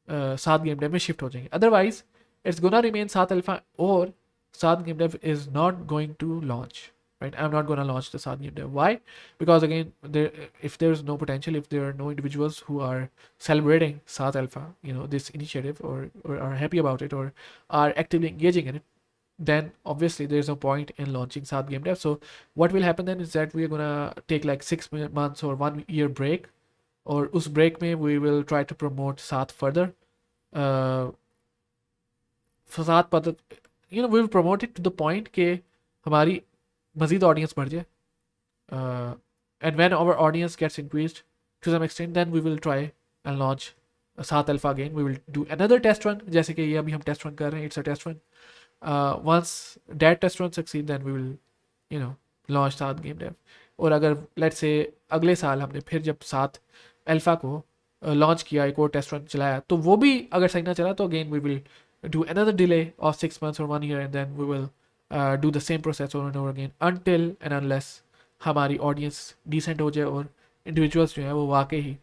सात गेम डेव में शिफ्ट हो जाएंगे। अदरवाइज इट्स गोना रिमेन सात अल्फा, और सात game dev is not going to launch, right? I am not gonna launch the सात game dev. Why? Because again if there is no potential, if there are no individuals who are celebrating सात alpha, this initiative, or are happy about it, or are actively engaging in it, then obviously there's no point in launching Saat Game Dev. So what will happen then is that we are gonna take like 6 months or 1 year break, और उस break में we will try to promote Saat further. Saat पद we will promote it to the point कि हमारी मज़ीद audience बढ़ जाए, and when our audience gets increased to some extent, then we will try and launch Saat Alpha again. We will do another test run, जैसे कि ये अभी हम test run कर रहे हैं, it's a test run. Once that test run succeed, then we will launch सात game Dave. और अगर let's say अगले साल हमने फिर जब सात अल्फा को लॉन्च किया, एक और टेस्ट रन चलाया, तो वो भी अगर सही ना चला, तो again we will do another delay of 6 months or 1 year, and then we will do the same process over and over again until and unless हमारी ऑडियंस डिसेंट हो जाए और इंडिविजुअल्स जो है वो वाकई ही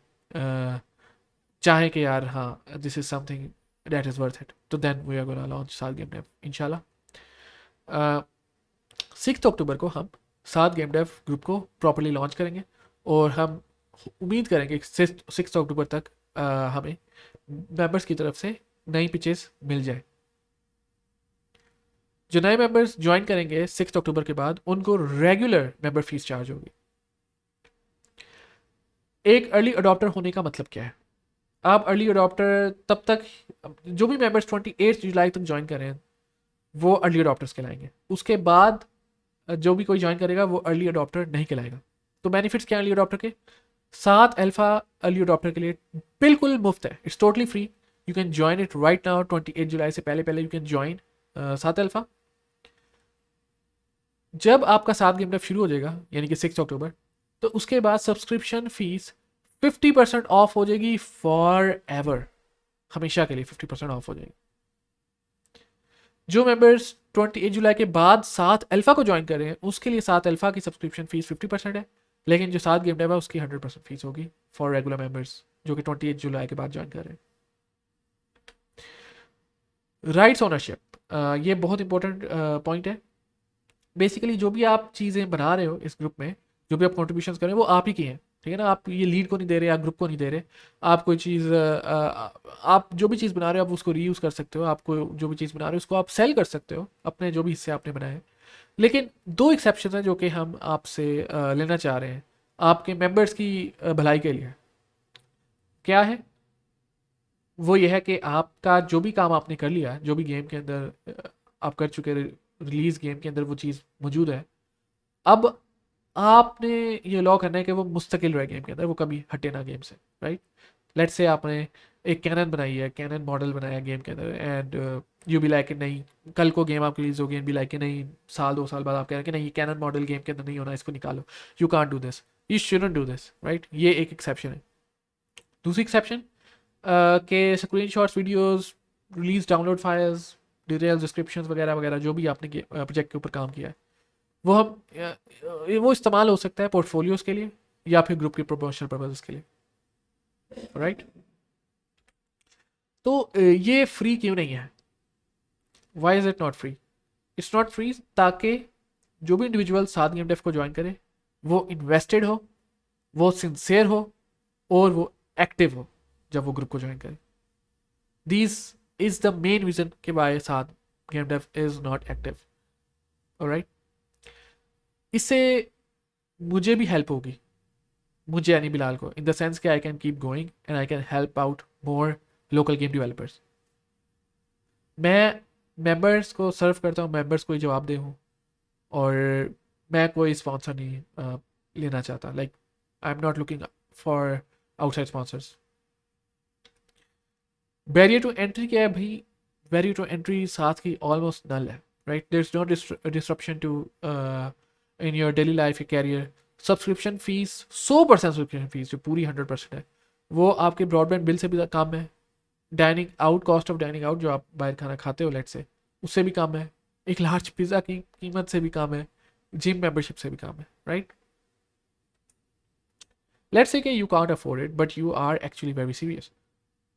चाहे कि यार हाँ this is something that is worth it, तो then we are gonna launch सात गेम डेव इंशाल्लाह। 6 अक्टूबर को हम सात गेम डेव ग्रुप को प्रॉपरली लॉन्च करेंगे, और हम उम्मीद करेंगे कि 6 अक्टूबर तक हमें मेंबर्स की तरफ से नई पिचेस मिल जाए। जो नए मेंबर्स ज्वाइन करेंगे 6 अक्टूबर के बाद, उनको रेगुलर मेंबर फीस चार्ज होगी। एक अर्ली अडॉप्टर होने का मतलब क्या है? आप अर्ली अडॉप्टर तब तक, जो भी मेंबर्स 28 जुलाई तक ज्वाइन कर रहे हैं वो अर्ली अडॉप्टर्स कहलाएंगे। उसके बाद जो भी कोई ज्वाइन करेगा वो अर्ली अडॉप्टर नहीं कहलाएगा। तो बेनिफिट्स क्या अर्ली अडॉप्टर के? सात अल्फा अर्ली अडॉप्टर के लिए बिल्कुल मुफ्त है, it's totally free. You can join it right now. 28 जुलाई से पहले यू कैन ज्वाइन सात अल्फा। जब आपका सात गेम डेव शुरू हो जाएगा यानी कि 6 अक्टूबर, तो उसके बाद सब्सक्रिप्शन फीस 50% ऑफ हो जाएगी फॉर एवर, हमेशा के लिए 50% ऑफ हो जाएगी। जो मेंबर्स 28 जुलाई के बाद सात अल्फा को ज्वाइन कर रहे हैं उसके लिए सात अल्फा की सब्सक्रिप्शन फीस 50% है, लेकिन जो 7 गेम डेव है उसकी 100% फीस होगी फॉर रेगुलर मेंबर्स जो कि 28 जुलाई के बाद ज्वाइन कर रहे हैं। राइट्स ओनरशिप, ये बहुत इंपॉर्टेंट पॉइंट है। बेसिकली जो भी आप चीज़ें बना रहे हो इस ग्रुप में, जो भी आप कॉन्ट्रीब्यूशन कर रहे हो वो आप ही की हैं, ठीक है ना। आप ये लीड को नहीं दे रहे या ग्रुप को नहीं दे रहे। आप कोई चीज़ आप जो भी चीज़ बना रहे हो आप उसको रीयूज़ कर सकते हो। आपको जो भी चीज़ बना रहे हो उसको आप सेल कर सकते हो, अपने जो भी हिस्से आपने बनाए हैं। लेकिन दो एक्सेप्शन हैं जो कि हम आपसे लेना चाह रहे हैं आपके मेंबर्स की भलाई के लिए। क्या है वो? ये है कि आपका जो भी काम आपने कर लिया, जो भी गेम के अंदर आप कर चुके, रिलीज गेम के अंदर वो चीज़ मौजूद है, अब आपने ये लॉ करना है कि वो मुस्तकिल रहे गेम के अंदर, वो कभी हटे ना गेम से, राइट। लेट्स से आपने एक कैनन बनाई है, कैनन मॉडल बनाया गेम के अंदर, एंड यू भी लाइक नहीं, कल को गेम आपकी रिलीज होगी एंड भी लाइक नहीं, साल 2 साल बाद आप कह रहे हैं कि नहीं, ये कैनन मॉडल गेम के अंदर नहीं होना, इसको निकालो। You can't do this, you shouldn't do this, right. ये एक एक्सेप्शन है। दूसरी एक्सेप्शन के screen shots, videos, release download files, details, description वगैरह वगैरह जो भी आपने प्रोजेक्ट के ऊपर काम किया है, वो हम वो इस्तेमाल हो सकता है पोर्टफोलियोज़ के लिए या फिर ग्रुप के प्रमोशनल पर्पज़ के लिए, राइट। तो ये फ्री क्यों नहीं है? Why is it not free? It's not free ताकि जो भी इंडिविजुअल 7 गेम डेव को ज्वाइन करे वो इन्वेस्टेड हो, वो सिंसेयर हो और वो एक्टिव हो जब वो ग्रुप को ज्वाइन करे। This is the main reason कि why 7 game dev is not active, alright. इससे मुझे भी हेल्प होगी, मुझे यानी बिलाल को, इन द सेंस कि I can keep going and I can help out more local game developers. मैं मेंबर्स को सर्व करता हूँ, मेंबर्स को ही जवाब दे हूँ, और मैं कोई स्पॉन्सर नहीं लेना चाहता। Like I am not looking for outside sponsors. Barrier to entry क्या है भाई? बैरियर टू एंट्री 7 की ऑलमोस्ट नल है, right. There is no disruption to in your daily life, या career. Subscription fees 100% subscription fees जो पूरी 100% है, वो आपके ब्रॉडबैंड बिल से भी कम है। Dining out, cost of dining out जो आप बाहर खाना खाते हो लेट से, उससे भी कम है। एक लार्ज पिज़्ज़ा की कीमत से भी कम है। जिम मेंबरशिप से भी कम है, राइट। लेट्स से कि you can't afford it but you are actually very serious,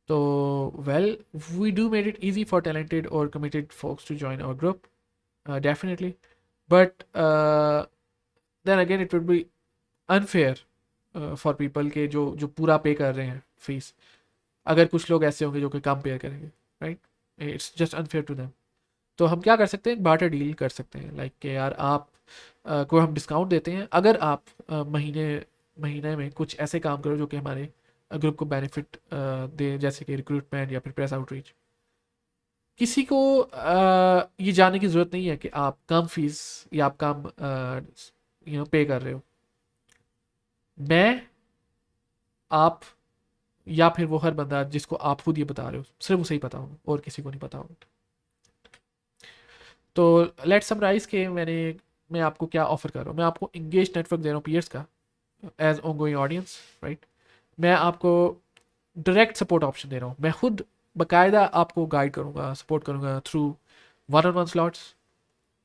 तो well we do made it easy for talented or committed folks to join our group, definitely, but then again it would be unfair for people के जो पूरा पे कर रहे हैं fees, अगर कुछ लोग ऐसे होंगे जो कि कम पे करेंगे, right. It's just unfair to them. तो हम क्या कर सकते हैं? बार्टर डील कर सकते हैं, लाइक कि यार आप को हम डिस्काउंट देते हैं अगर आप महीने में कुछ ऐसे काम करो जो कि हमारे ग्रुप को बेनिफिट दे, जैसे कि रिक्रूटमेंट या फिर प्रेस आउटरीच। किसी को ये जानने की ज़रूरत नहीं है कि आप कम फीस या आप कम पे कर रहे हो। मैं, आप, या फिर वो हर बंदा जिसको आप खुद ये बता रहे हो, सिर्फ उसे ही पता होगा और किसी को नहीं पता होगा। तो लेट्स समराइज के मैं आपको क्या ऑफर कर रहा हूँ। मैं आपको इंगेज नेटवर्क दे रहा हूँ पीयर्स का एज ऑनगोइंग ऑडियंस, राइट। मैं आपको डायरेक्ट सपोर्ट ऑप्शन दे रहा हूँ। मैं खुद बाकायदा आपको गाइड करूँगा, सपोर्ट करूँगा थ्रू 1-on-1 स्लॉट्स।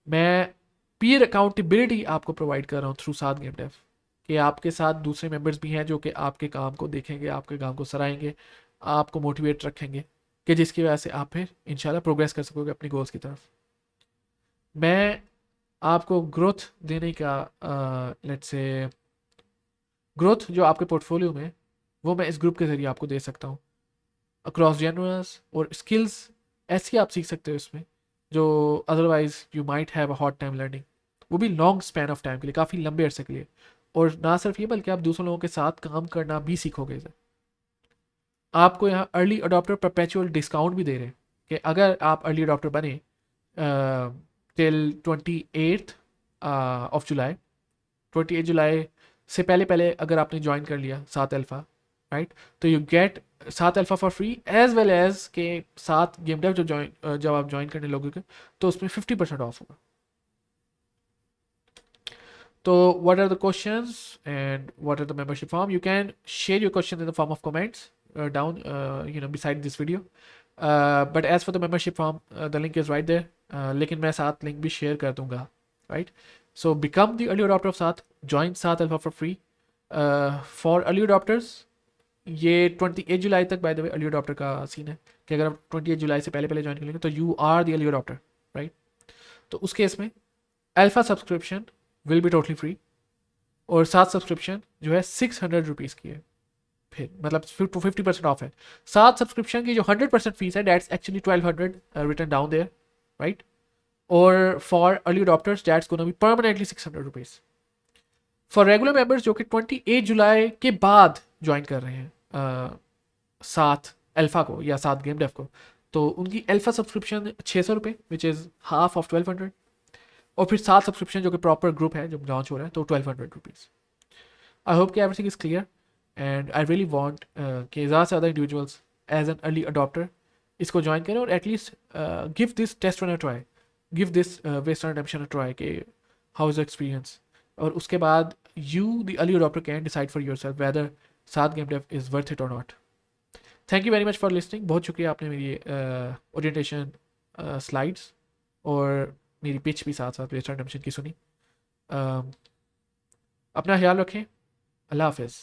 मैं पीयर अकाउंटेबिलिटी आपको प्रोवाइड कर रहा हूँ थ्रू 7 गेम डेव, कि आपके साथ दूसरे मेंबर्स भी हैं जो कि आपके काम को देखेंगे, आपके काम को सराहेंगे, आपको मोटिवेट रखेंगे, कि जिसकी वजह से आप फिर इंशाल्लाह प्रोग्रेस कर सकोगे अपनी गोल्स की तरफ। मैं आपको ग्रोथ देने का लेट्स से ग्रोथ जो आपके पोर्टफोलियो में, वो मैं इस ग्रुप के ज़रिए आपको दे सकता हूँ अक्रॉस जेनरस, और स्किल्स ऐसी आप सीख सकते हो इसमें जो otherwise you might have a hot time learning, वो भी लॉन्ग स्पैन ऑफ टाइम के लिए, काफ़ी लंबे अरसे के लिए। और ना सिर्फ ये बल्कि आप दूसरों लोगों के साथ काम करना भी सीखोगे इसे। आपको यहाँ अर्ली अडॉप्टर परपेचुअल डिस्काउंट भी दे रहे हैं कि अगर आप अर्ली अडॉप्टर बने टिल 28 ऑफ जुलाई, 28 जुलाई से पहले पहले अगर आपने ज्वाइन कर लिया 7 अल्फ़ा, राइट, तो you get 7 Alpha for free, as well as के 7 गेम डेव जब आप ज्वाइन करने लोगे तो उसमें 50% ऑफ होगा। तो what are the questions and what are the membership form? You can share your questions in the form of comments down beside this video, but as for the membership form, the link is right there, लेकिन मैं link भी share कर दूंगा, right? So become the early adopter of 7, join 7 Alpha for free, for early adopters ये 28 जुलाई तक by the way early adopter का scene है कि अगर आप 28 जुलाई से पहले पहले ज्वाइन करेंगे तो you are the early adopter, right. तो उस केस में Alpha subscription will be totally free, और 7 सब्सक्रिप्शन जो है 600 रुपीज़ की है, फिर मतलब 50% ऑफ है। 7 सब्सक्रिप्शन की जो 100% फीस है that's actually 1200 return down there, right. और for early adopters that's gonna be permanently 600 rupees. For regular members जो कि 28 जुलाई के बाद ज्वाइन कर रहे हैं 7 अल्फा को या 7 गेम डेव को, तो उनकी अल्फा सब्सक्रिप्शन 600 रुपये विच इज़ हाफ ऑफ 1200, और फिर 7 सब्सक्रिप्शन जो कि प्रॉपर ग्रुप है जो लॉन्च हो रहा है तो 1200 रुपीज़। आई होप कि everything is clear and I really want कि ज़्यादा से ज़्यादा individuals as an early adopter इसको ज्वाइन करें और at least give this test run a try, give this Western Redemption a try कि हाउ इज़ एक्सपीरियंस, और उसके बाद you the early adopter can decide for your self whether 7 game dev is worth it और not. Thank you very much for listening. बहुत शुक्रिया, आपने मेरी orientation slides और मेरी पिच भी साथ साथ वेस्टर्न रिडेम्पशन की सुनी। अपना ख्याल रखें। अल्लाह हाफिज़।